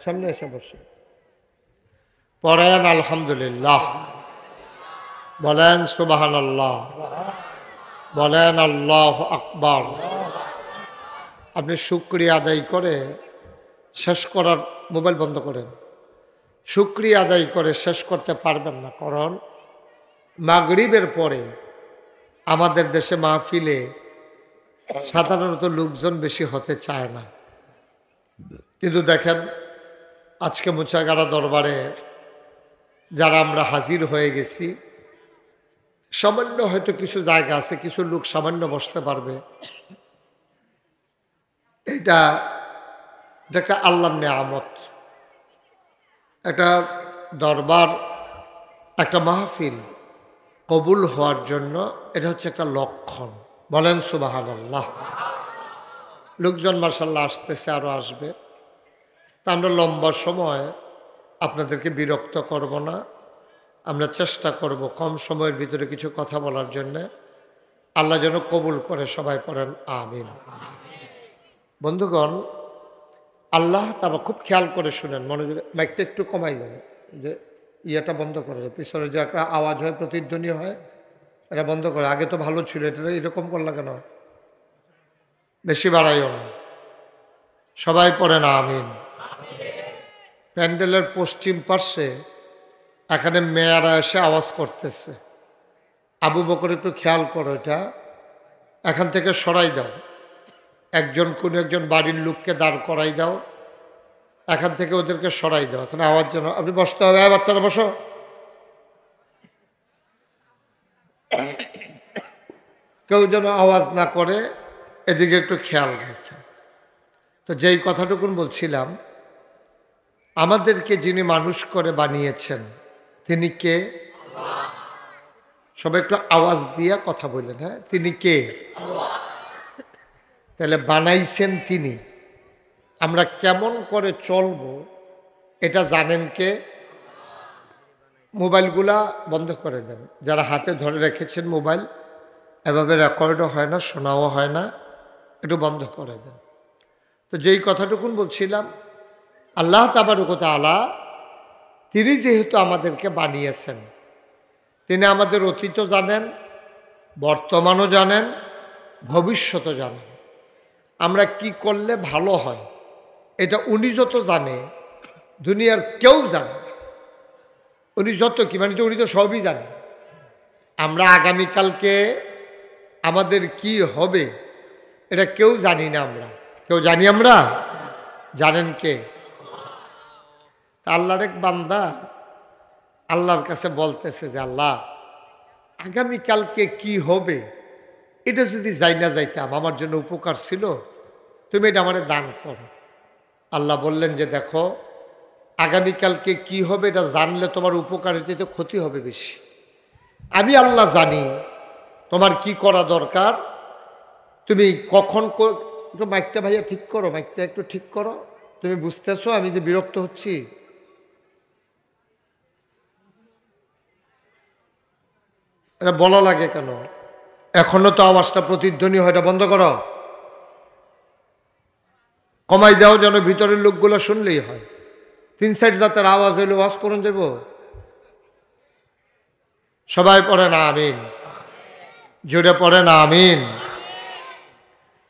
সামনে এসে বসে পড়েন আলহামদুলিল্লাহ, বলেন সুবহানাল্লাহ, বলেন আল্লাহু আকবার। আপনি শুকরিয়া আদায় করে শেষ করার, মোবাইল বন্ধ করেন, শুকরিয়া আদায় করে শেষ করতে পারবেন না। কারণ মাগরিবের পরে আমাদের দেশে মাহফিলে সাধারণত লোকজন বেশি হতে চায় না, কিন্তু দেখেন আজকে মুচাগাড়া দরবারে যারা আমরা হাজির হয়ে গেছি, সামান্য হয়তো কিছু জায়গা আছে, কিছু লোক সামান্য বসতে পারবে। এটা একটা আল্লাহর নেয়ামত। একটা দরবার, একটা মাহফিল কবুল হওয়ার জন্য এটা হচ্ছে একটা লক্ষণ। বলেন সুবহানাল্লাহ। লোকজন মাশাআল্লাহ আসতেছে, আরও আসবে। তা আমরা লম্বা সময় আপনাদেরকে বিরক্ত করব না, আমরা চেষ্টা করব কম সময়ের ভিতরে কিছু কথা বলার জন্য। আল্লাহ যেন কবুল করে, সবাই পড়েন আমিন। বন্ধুগণ, আল্লাহ তারা খুব খেয়াল করে শুনেন, মনোযোগ, মাইকটা একটু কমাই যাবে, যে ইয়েটা বন্ধ করে, পিছনে যে একটা আওয়াজ হয়, প্রতিধ্বনি হয়, এটা বন্ধ করে। আগে তো ভালো ছিল, এটা এরকম করলা কেন? বেশি বাড়াইও না, সবাই পড়েন আমিন। প্যান্ডেলের পশ্চিম পার্শ্বে এখানে মেয়েরা এসে আওয়াজ করতেছে। আবু বকর একটু খেয়াল করো, এটা এখান থেকে সরাই দাও, কোনো একজন বাড়ির লোককে দাঁড় করাই দাও, এখান থেকে ওদেরকে সরাই দাও, এখানে আওয়াজ যেন। আপনি বসতে হবে, বাচ্চারা বসো। কেউ যেন আওয়াজ না করে, এদিকে একটু খেয়াল রাখেন। তো যেই কথাটুকুন বলছিলাম, আমাদেরকে যিনি মানুষ করে বানিয়েছেন তিনি কে? সবাই একটু আওয়াজ দিয়ে কথা বললেন। হ্যাঁ, তিনি কে? তাহলে বানাইছেন তিনি। আমরা কেমন করে চলবো এটা জানেন কে? মোবাইলগুলা বন্ধ করে দেন, যারা হাতে ধরে রেখেছেন মোবাইল, এভাবে রেকর্ডও হয় না, শোনাও হয় না, একটু বন্ধ করে দেন। তো যেই কথাটুকুন বলছিলাম, আল্লাহ তাবারক ওয়া তাআলা তিনি যেহেতু আমাদেরকে বানিয়েছেন, তিনি আমাদের অতীতও জানেন, বর্তমানও জানেন, ভবিষ্যতও জানেন। আমরা কি করলে ভালো হয় এটা উনি যত জানে, দুনিয়ার কেউ জানে না। উনি যত কি মানে, উনি তো সবই জানে। আমরা আগামীকালকে আমাদের কি হবে এটা কেউ জানি না। আমরা কেউ জানি? আমরা জানেন কে? আল্লাহর এক বান্দা আল্লাহর কাছে বলতেছে যে, আল্লাহ আগামীকালকে কি হবে এটা যদি যাই না যাইতাম আমার জন্য উপকার ছিল, তুমি এটা আমার দান করো। আল্লাহ বললেন যে, দেখো আগামীকালকে কি হবে এটা জানলে তোমার উপকারের চেয়ে ক্ষতি হবে বেশি। আমি আল্লাহ জানি তোমার কি করা দরকার, তুমি কখন। একটু মাইকটা ভাইয়া ঠিক করো, মাইকটা একটু ঠিক করো। তুমি বুঝতেছো আমি যে বিরক্ত হচ্ছি? এটা বলা লাগে কেন? এখনো তো আওয়াজটা প্রতিধ্বনি হয়, এটা বন্ধ করো, কমাই দাও যেন ভিতরের লোকগুলো শুনলেই হয়। 3 সাইড জাতের আওয়াজ হইলে ওয়াজ করুন যাব। সবাই পড়ে না আমিন, জোরে পড়ে না আমিন।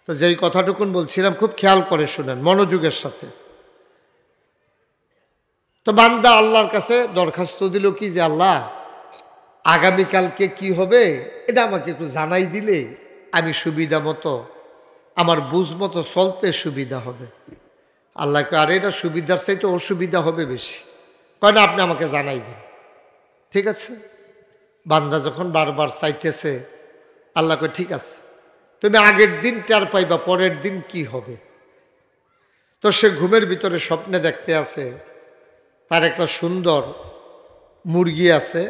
তো যেই কথাটুকুন বলছিলাম খুব খেয়াল করে শুনেন মনোযোগের সাথে। তো বান্দা আল্লাহর কাছে দরখাস্ত দিল কি যে আল্লাহ আগামীকালকে কি হবে এটা আমাকে একটু জানাই দিলে আমি সুবিধা মতো আমার বুঝ মতো চলতে সুবিধা হবে। আল্লাহকে আরে এটা সুবিধার চাইতে অসুবিধা হবে বেশি, কয় না আপনি আমাকে জানাই দিন। ঠিক আছে, বান্দা যখন বারবার চাইতেছে আল্লাহ কয় ঠিক আছে, তুমি আগের দিন টের পাইবা পরের দিন কি হবে। তো সে ঘুমের ভিতরে স্বপ্নে দেখতে আছে তার একটা সুন্দর মুরগি আছে,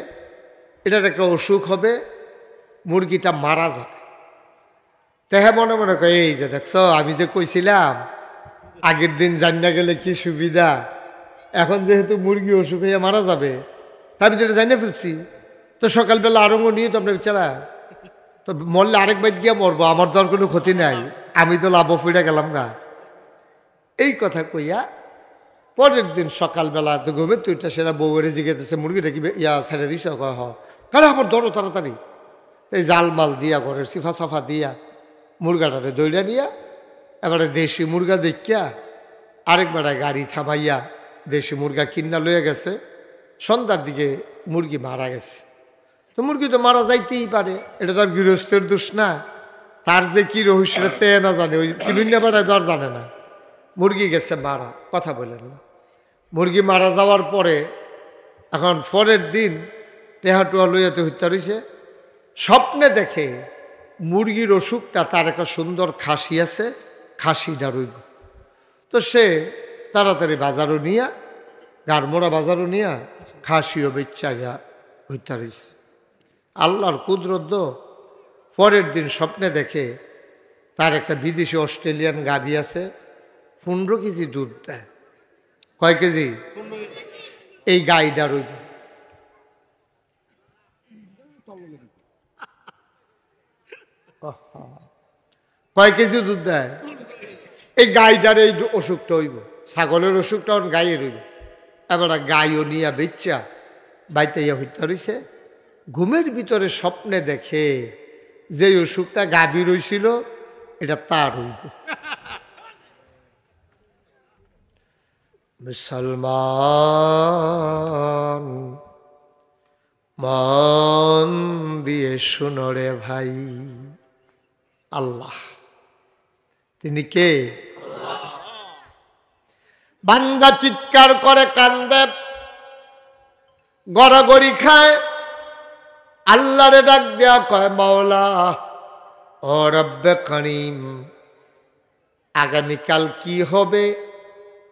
এটার একটা অসুখ হবে, মুরগিটা মারা যাবে। তেহে মনে মনে কয় এই যে দেখছো আমি যে কইছিলাম আগের দিন জানা গেলে কি সুবিধা, এখন যেহেতু মুরগি অসুখ হয়ে মারা যাবে তা আমি যেটা জানিয়ে ফেলছি, তো সকালবেলা আরঙ্গ নিয়ে তো আমরা বিচারা তো মরলে আরেক বাইক গিয়ে মরবো, আমার তো আর কোনো ক্ষতি নাই, আমি তো লাভ ফিরে গেলাম না। এই কথা কইয়া পরের দিন সকালবেলা তো ঘুমে তুইটা সেরা বউরে জিগেতেছে মুরগিটা কি ইয়া ছেড়ে দিস, কয় হ, কারণ আমার ধরো তাড়াতাড়ি। এই জাল মাল দিয়া ঘরের সিফা সাফা দিয়া মুরগাটারে দইরা নিয়া এবারে দেশি মুরগা দেখিয়া আরেকবার গাড়ি থামাইয়া দেশি মুরগা কিনা লইয়া গেছে। সন্ধ্যার দিকে মুরগি মারা গেছে। তো মুরগি তো মারা যাইতেই পারে, এটা তো আর গৃহস্থের দোষ না, তার যে কি রহস্য তে না জানে, ওই কিনুন্যা বেড়ায় তো আর জানে না। মুরগি গেছে মারা, কথা বলেন না। মুরগি মারা যাওয়ার পরে এখন পরের দিন টেহাটুয়া লইয়াতে হত্যা রয়েছে। স্বপ্নে দেখে মুরগির অসুখটা তার একটা সুন্দর খাসি আছে, খাসিটা রইব। তো সে তাড়াতাড়ি বাজারও নিয়া গাড়মোড়া বাজারও নিয়া খাসিও বেচ্চা গা হত্যা রয়েছে। আল্লাহর কুদরত, পরের দিন স্বপ্নে দেখে তার একটা বিদেশি অস্ট্রেলিয়ান গাভী আছে, 15 কেজি দুধ দেয়। কয় কেজি? এই গাইডা রইব। কয় কেজি দুধ দেয়? এই গাইডার এই অসুখটা হইব, ছাগলের অসুখটা গায়ে রইব। এবার গাইও নিয়া বেচ্চা বাইতে ইয়া হত্যা রইছে। ঘুমের ভিতরে স্বপ্নে দেখে যে অসুখটা গাভী রইছিল এটা তার হইব। মুসলমান মন দিয়ে শুনো রে ভাই, আল্লাহ তিনি কে? বান্দা চিৎকার করে কান্দে, গড়াগড়ি খায়, আল্লাহরে ডাক দেয়া কয় মাওলা ও রব্বে করিম আগামীকাল কি হবে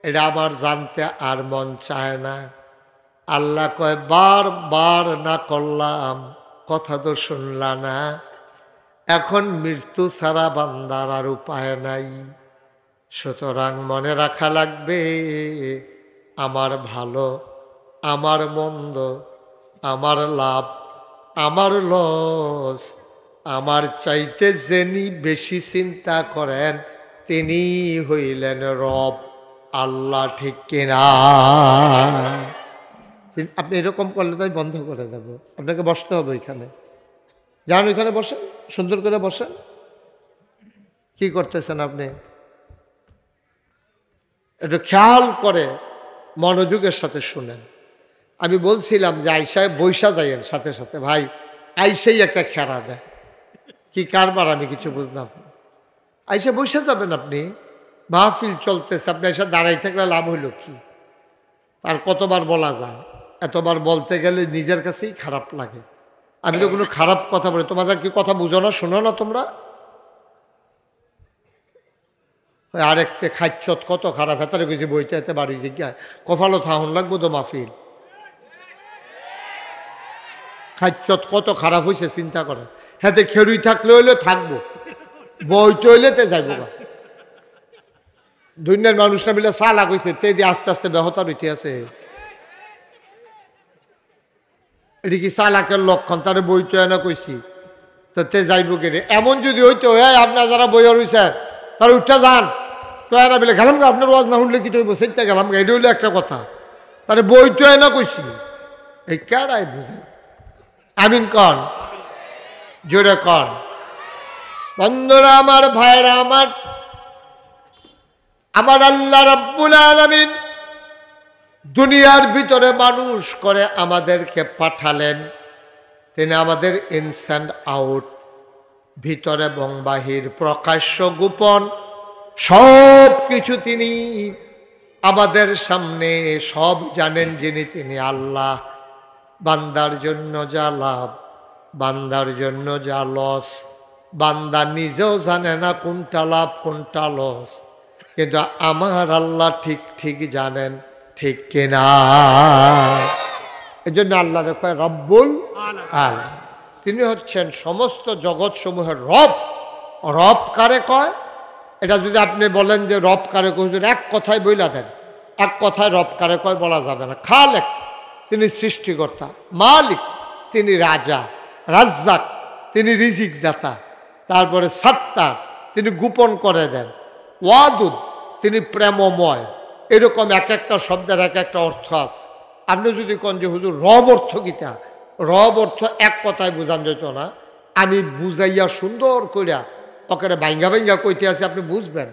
এটা আমার জানতে আর মন চায় না। আল্লাহ কয় বারবার না করলাম, কথা তো শুনলা না, এখন মৃত্যু ছাড়া বান্দার আর উপায় নাই। সুতরাং মনে রাখা লাগবে আমার ভালো, আমার মন্দ, আমার লাভ, আমার লস, আমার চাইতে যিনি বেশি চিন্তা করেন তিনি হইলেন রব আল্লাহ, ঠিক কিনা? আপনি এরকম করলে তাই বন্ধ করে দেব, আপনাকে বসতে হবে ওইখানে। যান ওইখানে বসেন, সুন্দর করে বসেন। কি করতেছেন আপনি? একটু খেয়াল করে মনোযোগের সাথে শুনেন। আমি বলছিলাম যে আইসায় বৈশা যাইয়েন সাথে সাথে, ভাই আইসেই একটা খেরা দেয়, কি কারবার আমি কিছু বুঝলাম। আইসা বৈশা যাবেন আপনি, মাহফিল চলতেছে, আপনি এসে দাঁড়াই থাকলে লাভ হইল কি? আর কতবার বলা যায়, এতবার বলতে গেলে নিজের কাছেই খারাপ লাগে। আমি তো কোনো খারাপ কথা বলি, তোমাদের কি কথা বুঝো না, শোনো না তোমরা? আরেকতে খাচ্ছত কত খারাপ, হেতারে গেছি বইতে এতে বাড়ি জিজ্ঞায় কফালো থাহন লাগবো তো মাহফিল। খাচ্ছত কত খারাপ হয়েছে চিন্তা করে, হাতে খেরুই থাকলে হইলে থাকবো, বইতে হইলে তে যাইবো না। দুনিয়ার মানুষটা মিলে চালাক হয়েছে, তে দিয়ে আস্তে আস্তে ব্যাহত রইতে আছে। এটি কি চালাকের লক্ষণ, তারে বইতে না কইছি তো তে যাইব কেনে। এমন যদি হইতো আপনার যারা বইয়া রয়েছেন তারা উঠা যান তো এরা বলে গেলাম গা, আপনার ওয়াজ না শুনলে কি তৈব সেইটা গেলাম গা, এটা হইলো একটা কথা। তারে বইতে না কইছি এই কারাই বুঝে। আমিন কন, জোরে কন। বন্ধুরা আমার, ভাইরা আমার, আমার আল্লাহ রাব্বুল আলামিন দুনিয়ার ভিতরে মানুষ করে আমাদেরকে পাঠালেন। তিনি আমাদের ইনসান আউট, ভিতরে এবং বাহির, প্রকাশ্য গোপন সব কিছু তিনি আমাদের সামনে সব জানেন যিনি, তিনি আল্লাহ। বান্দার জন্য যা লাভ, বান্দার জন্য যা লস, বান্দা নিজেও জানে না কোনটা লাভ কোনটা লস, কিন্তু আমার আল্লাহ ঠিক ঠিক জানেন, ঠিক কিনা? এই জন্য আল্লাহ কয় রব্বুল আলামিন, তিনি হচ্ছেন সমস্ত জগৎ সমূহের রব। রব কারে কয়? এটা যদি আপনি বলেন যে রব কারে কয়, এক কথায় বইলা দেন, এক কথায় রব কারে কয় বলা যাবে না। খালেক, তিনি সৃষ্টিকর্তা। মালিক, তিনি রাজা। রাজ্জাক, তিনি রিজিক দাতা। তারপরে সাত্তার, তিনি গোপন করে দেন। ওয়াদুদ, তিনি প্রেমময়। এরকম এক একটা শব্দের এক একটা অর্থ আছে। আপনি যদি কোন যে হুজুর রব অর্থ কিতা, রব অর্থ এক কথায় বোঝান যেত না, আমি বুঝাইয়া সুন্দর করিয়া ওকে ভাঙ্গা ভাঙ্গা কইতে আছে, আপনি বুঝবেন।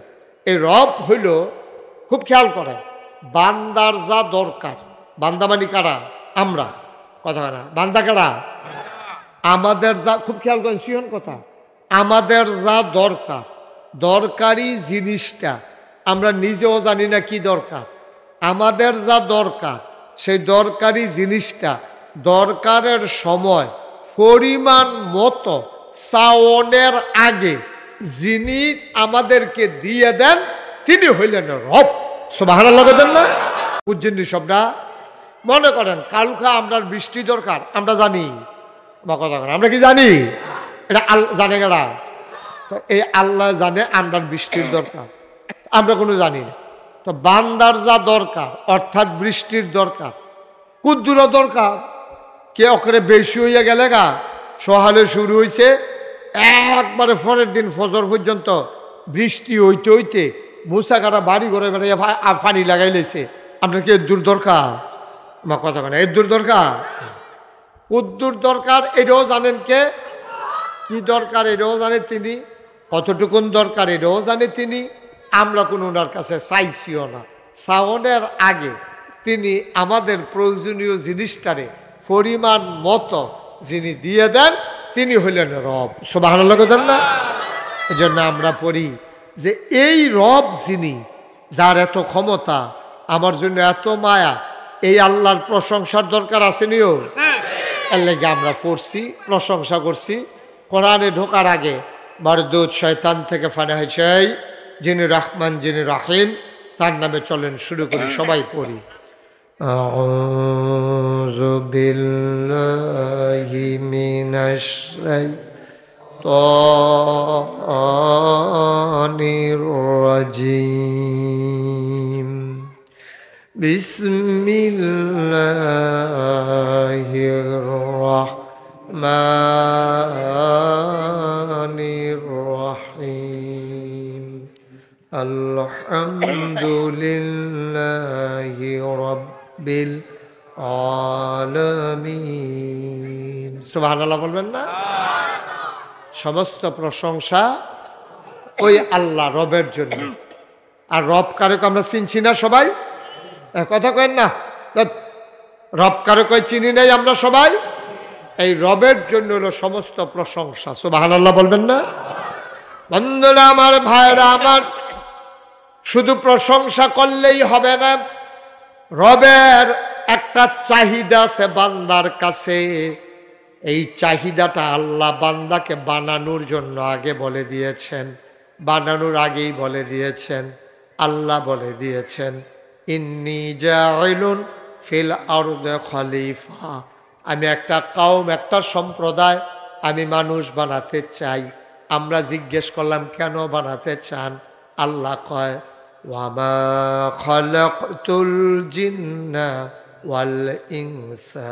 এই রব হইল, খুব খেয়াল করেন, বান্দার যা দরকার। বান্দা মানি কারা? আমরা। কথা না, বান্দা কারা? আমাদের যা, খুব খেয়াল করেন সিহন কথা, আমাদের যা দরকার, দরকারি জিনিসটা আমরা নিজেও জানি না কি দরকার। আমাদের যা দরকার সেই দরকারি জিনিসটা দরকারের সময় পরিমাণ মতো চাওনের আগে যিনি আমাদেরকে দিয়ে দেন তিনি হইলেন রব। সুবহানাল্লাহ বলেন না? বুঝছেন সবটা? মনে করেন কালকা আমরা বৃষ্টি দরকার, আমরা জানি বা কথা করেন, আমরা কি জানি? এটা জানে কারা? তো এই আল্লাহ জানে আমরা বৃষ্টির দরকার, আমরা কোনো জানি না। তো বান্দার যা দরকার অর্থাৎ বৃষ্টির দরকার, কুদ্দুর দরকার, কে অকরে বেশি হইয়া গেলে গা, সহালে শুরু হয়েছে একবারে পরের দিন ফজর পর্যন্ত বৃষ্টি হইতে হইতে মুসা কাটা বাড়ি ঘরে বেড়াইয়া পানি লাগাই লেছে। আপনার কি দূর দরকার? আমার কথা কেন, এর দূর দরকার, কুদ্দুর দরকার, এটাও জানেন কে? কি দরকার এটাও জানে তিনি, কতটুকুন দরকার এটাও জানে তিনি। আমরা কোনো ওনার কাছে চাইছিও না। চাওনের আগে তিনি আমাদের প্রয়োজনীয় জিনিসটারে পরিমাণ মতো যিনি দিয়ে দেন তিনি হইলেন রব। সুবহানাল্লাহ বলেন না? এই জন্য আমরা পড়ি যে এই রব যিনি, যার এত ক্ষমতা, আমার জন্য এত মায়া, এই আল্লাহর প্রশংসার দরকার আসেনিও? এর লেগে আমরা পড়ছি, প্রশংসা করছি। কোরআনে ঢোকার আগে মারদুদ শয়তান থেকে ফানা হয়েছে যিনি রহমান যিনি রাহিম, তার নামে চলেন শুরু করি, সবাই পড়ি। আউযু বিল্লাহি মিনাশ শাইতানির রাজিম। বিসমিল্লাহির রাহমানির রাহিম। আলহামদুলিল্লাহি রাব্বিল আলামিন। সুবহানাল্লাহ বলবেন না? সমস্ত প্রশংসা ওই আল্লাহ রবের জন্য। আর রব কারক আমরা চিনছি না সবাই? কথা কেন না, রব কারক চিনি নাই আমরা সবাই। এই রবের জন্য হলো সমস্ত প্রশংসা। সুবহানাল্লাহ বলবেন না? বন্ধুরা আমার, ভাইরা আমার, শুধু প্রশংসা করলেই হবে না। রবের একটা চাহিদা আছে বান্দার কাছে। এই চাহিদাটা আল্লাহ বান্দাকে বানানোর জন্য আগে বলে দিয়েছেন, বানানোর আগেই বলে দিয়েছেন। আল্লাহ বলে দিয়েছেন ইন্নী জাইলুন ফিল আরদি খলিফা, আমি একটা কওম, একটা সম্প্রদায় আমি মানুষ বানাতে চাই। আমরা জিজ্ঞেস করলাম কেন বানাতে চান? আল্লাহ কয় ওয়ামা খালাকতুল জিন্না ওয়াল ইনসা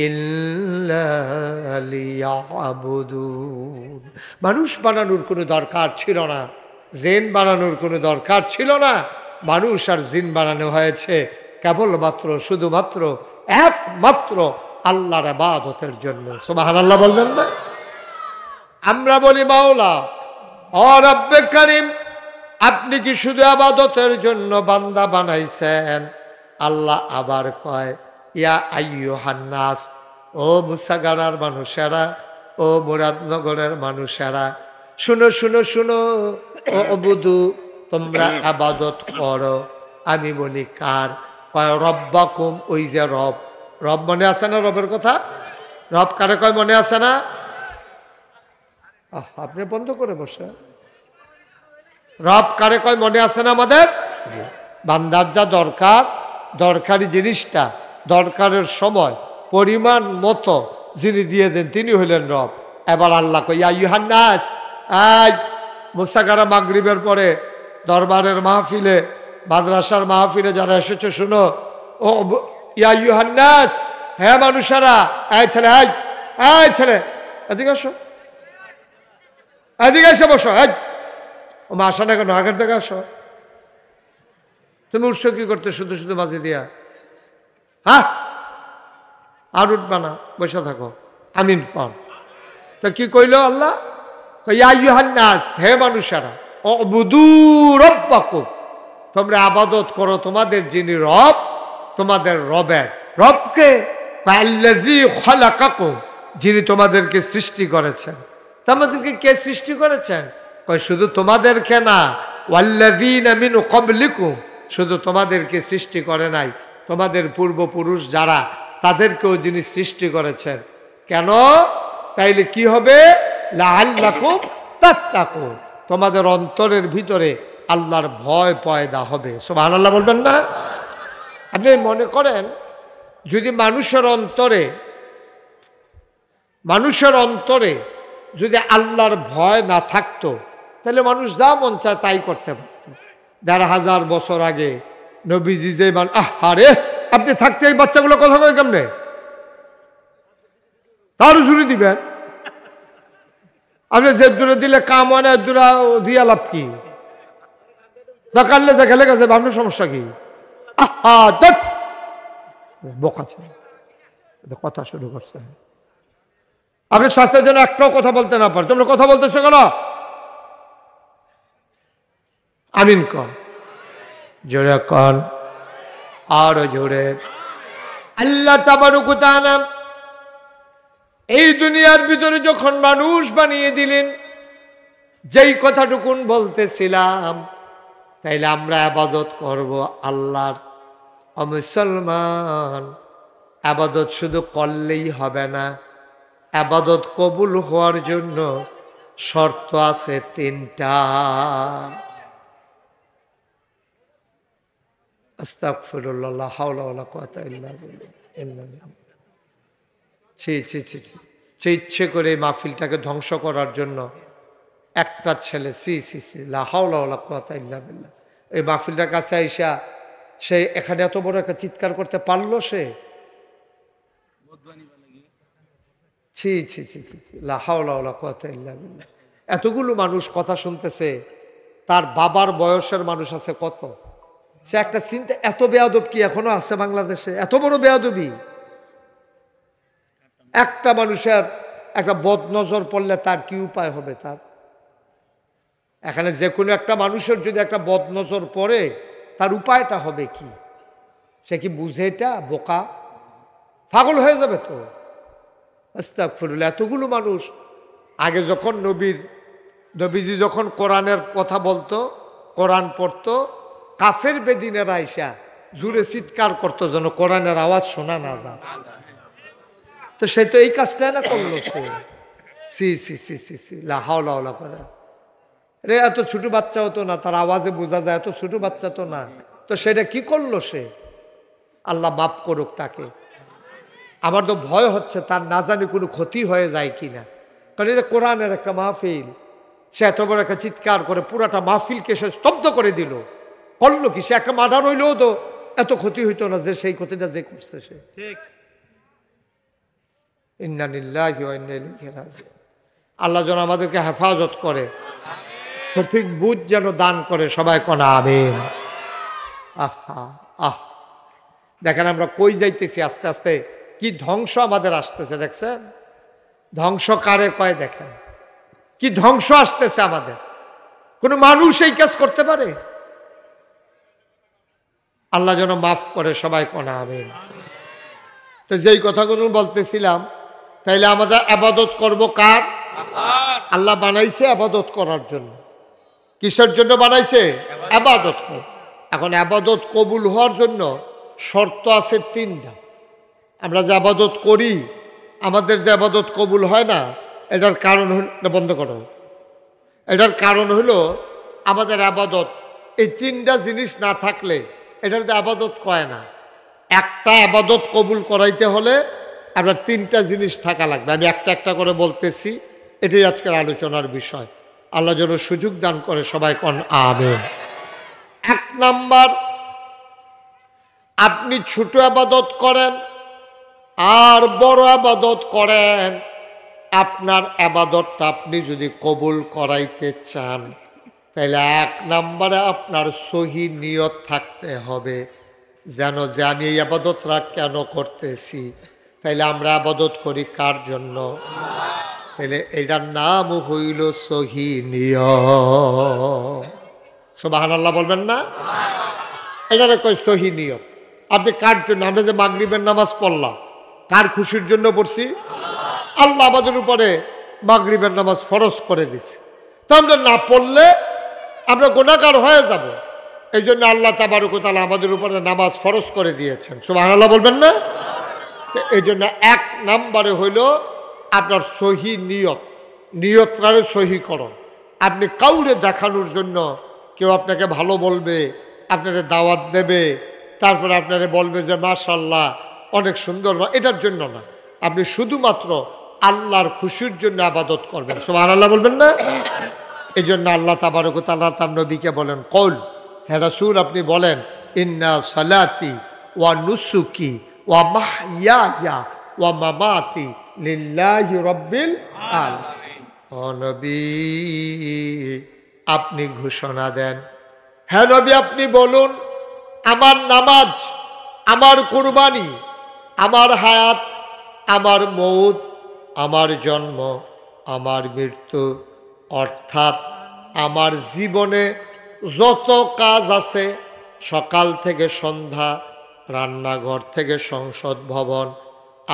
ইল্লা লিয়াবুদুন। মানুষ বানানোর কোনো দরকার ছিল না, জিন বানানোর কোনো দরকার ছিল না। মানুষ আর জিন বানানো হয়েছে কেবলমাত্র শুধুমাত্র একমাত্র আল্লাহর ইবাদতের জন্য। সুবহানাল্লাহ বলবেন না? আমরা বলি মাওলা ও রব্বে কারীম, আপনি কি শুধু ইবাদতের জন্য বান্দা বানাইছেন? আল্লাহ আবার কয় ইয়া আইয়ুহান নাস, ও মুসাগারার মানুষেরা, ও মুরাদনগরের মানুষেরা, শুনো শুনো শুনো, ও বুধু, তোমরা ইবাদত করো। আমি বলি কার? কয় রব্বাকুম, ওই যে রব। রব মনে আছে না? রবের কথা রব কারে কয় মনে আছে না? আপনি বন্ধ করে বসে। রব কারে কয় মনে আছে না আমাদের? বান্দার যা দরকার, দরকারি জিনিসটা দরকারের সময় পরিমাণ মতো যিনি দিয়ে দেন তিনি হইলেন রব। এবার আল্লাহ কই ইয়া আইয়ুহান নাস, আজ মুসাগারা মাগরিবের পরে দরবারের মাহফিলে, মাদ্রাসার মাহফিলে যারা এসেছে শুনো, ও ইয়া আইয়ুহান নাস, হ্যাঁ মানুষেরা, এই ছেলে, এই ছেলে এদিকে আসো, এদিকে এসে বসো। ও মা আসা না কেন? আগের থেকে আসো। তুমি উঠছো কি করতে শুধু শুধু মাঝে দিয়া? হ্যাঁ, আর উঠবা না, বসে থাকো। আমিন কন। তো কি কইল আল্লাহ? ইয়া আইয়ুহান নাস, হে মানুষেরা, উবুদু রাব্বাকুম, তোমরা ইবাদত করো তোমাদের যিনি রব, তোমাদের রবের। রবকে? আল্লাযী খালাকাকুম, যিনি তোমাদেরকে সৃষ্টি করেছেন। তোমাদেরকে কে সৃষ্টি করেছেন? কয় শুধু তোমাদেরকে না, ওয়াল্লাযীনা মিন ক্বাবলিকুম, শুধু তোমাদেরকে সৃষ্টি করে নাই, তোমাদের পূর্বপুরুষ যারা তাদেরকেও যিনি সৃষ্টি করেছেন। কেন? তাইলে কি হবে? লাআল্লাকুম তাত্তাকুন, তোমাদের অন্তরের ভিতরে আল্লাহর ভয় পয়দা হবে। সুবহানাল্লাহ বলবেন না? আপনি মনে করেন যদি মানুষের অন্তরে যদি আল্লাহর ভয় না থাকতো, তাহলে মানুষ যা মন চায় তাই করতে পারত। ১,৫০০ বছর আগে নবীজি যে আরে আপনি থাকতে এই বাচ্চাগুলো কথা কয় কেমনে? তারও ঝুড়ি দিবেন আপনি, যে দূরে দিলে কাম হয় না, দূরা দিয়া লাভ কি? কানলে খেলে গেছে, আপনার সমস্যা কি? বোকা ছেলে কথা শুরু করছে। আপনি স্বাস্থ্যের জন্য একটাও কথা বলতে না পারে, তোমরা কথা বলতেছো কেন? আমিন কন, জোরে কন, আরো জোরে। আল্লাহ তাবারক ওয়া তাআলা এই দুনিয়ার ভিতরে যখন মানুষ বানিয়ে দিলেন, যেই কথাটুকুন বলতেছিলাম, তাইলে আমরা ইবাদত করব আল্লাহর। মুসলমান, ইবাদত শুধু করলেই হবে না, ইবাদত কবুল হওয়ার জন্য শর্ত আছে ৩টা। আস্তাগফিরুল্লাহ, লা হাওলা ওয়ালা কুওয়াতা ইল্লা বিল্লাহ। ইচ্ছে করে মাহফিলটাকে ধ্বংস করার জন্য একটা ছেলে লা হাওলা ওয়ালা কুওয়াতা ইল্লা বিল্লাহ, এই মাহফিলটার কাছে আইসা সে এখানে এত বড় একটা চিৎকার করতে পারলো? সে লা হাওলা ওয়ালা কুওয়াতা ইল্লা বিল্লাহ। এতগুলো মানুষ কথা শুনতেছে, তার বাবার বয়সের মানুষ আছে কত? সে একটা চিন্তা, এত বেয়াদব কি এখনো আছে বাংলাদেশে? এত বড় বেয়াদবি! একটা মানুষের একটা বদনজর পড়লে তার কি উপায় হবে? তার এখানে যে কোনো একটা মানুষের যদি একটা বদনজর পড়ে, তার উপায়টা হবে কি? সে কি বুঝে? এটা বোকা, পাগল হয়ে যাবে তো। আস্তাগফিরুল্লাহ। এতগুলো মানুষ আগে যখন নবীজি যখন কোরআনের কথা বলতো, কোরআন পড়তো, কাফের বেদিনেরা আইসা জুড়ে চিৎকার করতো যেন কোরআনের আওয়াজ শোনা না যায়। তো সে তো এই কাজটা না করলো। সে লা হাওলা ওয়ালা কুওয়াতা। রে এত ছোট বাচ্চা হতো না, তার আওয়াজে বোঝা যায় এত ছোট বাচ্চা তো না। তো সেটা কি করলো সে? আল্লাহ মাফ করুক তাকে। আমার তো ভয় হচ্ছে তার না জানি কোনো ক্ষতি হয়ে যায় কিনা, কারণ এটা কোরআনের একটা মাহফিল। সে এত বড় একটা চিৎকার করে পুরাটা মাহফিলকে সে স্তব্ধ করে দিল। করলো কি? সে একটা মার্ডার হইলেও তো এত ক্ষতি হইতো না যে সেই ক্ষতিটা যে করছে সে। ইন্না লিল্লাহি ওয়া ইন্না ইলাইহি রাজিউন। আল্লাহ যেন আমাদেরকে হেফাজত করে, সঠিক বুঝ যেন দান করে, সবাই কোন আমিন। আহা আহ, দেখেন আমরা কই যাইতেছি, আস্তে আস্তে কি ধ্বংস আমাদের আসতেছে। দেখছেন ধ্বংস কারে কয়? দেখেন কি ধ্বংস আসতেছে আমাদের। কোন মানুষ এই কাজ করতে পারে? আল্লাহ যেন মাফ করে, সবাই কোন আমিন। তো যেই কথাগুলো বলতেছিলাম, তাইলে আমরা আবাদত করব কার? আল্লাহ বানাইছে আবাদত করার জন্য। কিসের জন্য বানাইছে? আবাদত কর। এখন আবাদত কবুল হওয়ার জন্য শর্ত আছে 3টা। আমরা যে আবাদত করি, আমাদের যে আবাদত কবুল হয় না, এটার কারণ হল, বন্ধ করো, এটার কারণ হলো আমাদের আবাদত এই 3টা জিনিস না থাকলে এটার তো আবাদত কয় না। একটা আবাদত কবুল করাইতে হলে আপনার 3টা জিনিস থাকা লাগবে। আমি একটা একটা করে বলতেছি, এটাই আজকের আলোচনার বিষয়। আল্লাহ যেন সুযোগ দান করে, সবাই কোন আমিন। 1 নাম্বার, আপনি ছোট আবাদত করেন আর বড় আবাদত করেন, আপনার আবাদতটা আপনি যদি কবুল করাইতে চান, তাহলে 1 নাম্বারে আপনার সহি নিয়ত থাকতে হবে, যেন যে আমি এই আবাদতটা কেন করতেছি, তাইলে আমরা আবাদত করি কার জন্য? তাহলে এটার নাম হইল সহি নিয়ত। সুবহানাল্লাহ বলবেন না? এটারে কয় সহি নিয়ত। আপনি কার জন্য? আমরা যে মাগরিবের নামাজ পড়লাম, কার খুশির জন্য পড়ছি? আল্লাহ আমাদের উপরে মাগরিবের নামাজ ফরজ করে দিছে। তো আমরা না পড়লে আমরা গুনাহগার হয়ে যাব। এই জন্য আল্লাহ তাবারক ওয়া তাআলা আমাদের উপরে নামাজ ফরজ করে দিয়েছেন। সুবহানাল্লাহ বলবেন না? তো এই জন্য 1 নাম্বারে হইল আপনার সহি নিয়ত। নিয়তটারে সহি করুন। আপনি কাউরে দেখানোর জন্য, কেউ আপনাকে ভালো বলবে, আপনারে দাওয়াত দেবে, তারপরে আপনারে বলবে যে মাশাআল্লাহ অনেক সুন্দর, এটার জন্য না। আপনি শুধুমাত্র আল্লাহর খুশির জন্য আবাদত করবেন। সুবহানাল্লাহ বলবেন না? এই জন্য আল্লাহ তাবারক ওয়া তাআলা তার নবীকে বলেন, কল, হে রাসূল আপনি বলেন, ইন্না সালাতি ওয়া নুসুকি ওয়া মাহইয়ায়া ওয়া মামাতি লিল্লাহি রাব্বিল আলামিন। ও নবী আপনি ঘোষণা দেন, হে নবী আপনি বলুন, আমার নামাজ, আমার কুরবানি, আমার হায়াত, আমার মৌত, আমার জন্ম, আমার মৃত্যু, অর্থাৎ আমার জীবনে যত কাজ আছে, সকাল থেকে সন্ধ্যা, রান্নাঘর থেকে সংসদ ভবন,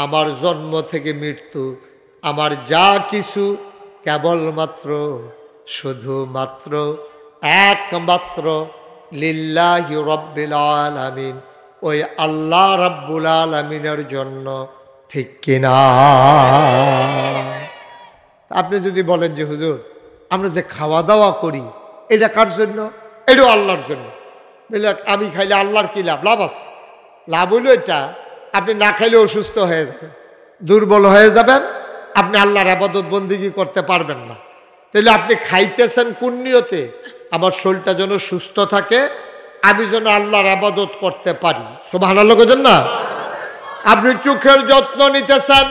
আমার জন্ম থেকে মৃত্যু, আমার যা কিছু কেবলমাত্র শুধুমাত্র একমাত্র লিল্লাহি রাব্বিল আলামিন, ওই আল্লাহ রাব্বুল আলামিনের জন্য। ঠিক কিনা? আপনি যদি বলেন যে হুজুর আমরা যে খাওয়া দাওয়া করি এটা কার জন্য? এটাও আল্লাহর জন্য। বলে আমি খাইলে আল্লাহর কি লাভ? লাভ আছে। লাভ হইল এটা, আপনি না খাইলে অসুস্থ হয়ে যাবেন, দুর্বল হয়ে যাবেন, আপনি আল্লাহর ইবাদত বন্দেগী করতে পারবেন না। তাহলে আপনি খাইতেছেন কোন নিয়তে? আমার শরীরটা যেন সুস্থ থাকে, আমি যেন আল্লাহর ইবাদত করতে পারি। সুবহানাল্লাহ বলেন না? আপনি চোখের যত্ন নিতেছেন,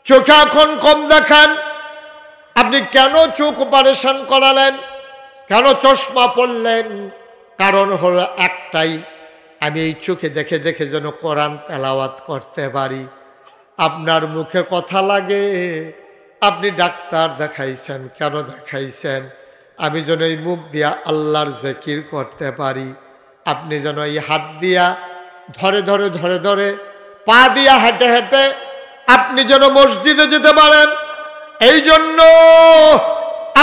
চোখে এখন কম দেখেন, আপনি কেন চোখ অপারেশন করালেন? কেন চশমা পরলেন? কারণ হলো একটাই, আমি এই চোখে দেখে দেখে যেন কোরআন তেলাওয়াত করতে পারি। আপনার মুখে কথা লাগে, আপনি ডাক্তার দেখাইছেন, কেন দেখাইছেন? আমি যেন এই মুখ দিয়া আল্লাহর জিকির করতে পারি। আপনি যেন এই হাত দিয়া ধরে ধরে ধরে ধরে, পা দিয়া হেঁটে হেঁটে আপনি যেন মসজিদে যেতে পারেন। এই জন্য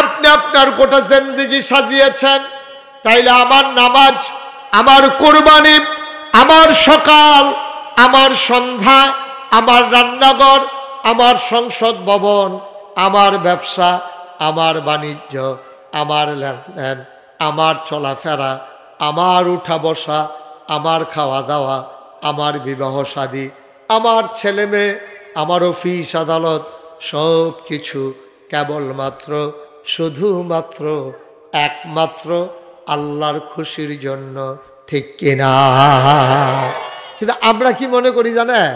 আপনি আপনার গোটা জিন্দেগি সাজিয়েছেন। তাইলে আমার নামাজ, আমার কুরবানি, আমার সকাল, আমার সন্ধ্যা, আমার রান্নাঘর, আমার সংসদ ভবন, আমার ব্যবসা, আমার বাণিজ্য, আমার লেনদেন, আমার চলাফেরা, আমার উঠা বসা, আমার খাওয়া দাওয়া, আমার বিবাহ শাদী, আমার ছেলে মেয়ে, আমার অফিস আদালত, সব কিছু কেবলমাত্র শুধুমাত্র একমাত্র আল্লাহর খুশির জন্য। ঠিক কিনা? কিন্তু আমরা কি মনে করি জানেন?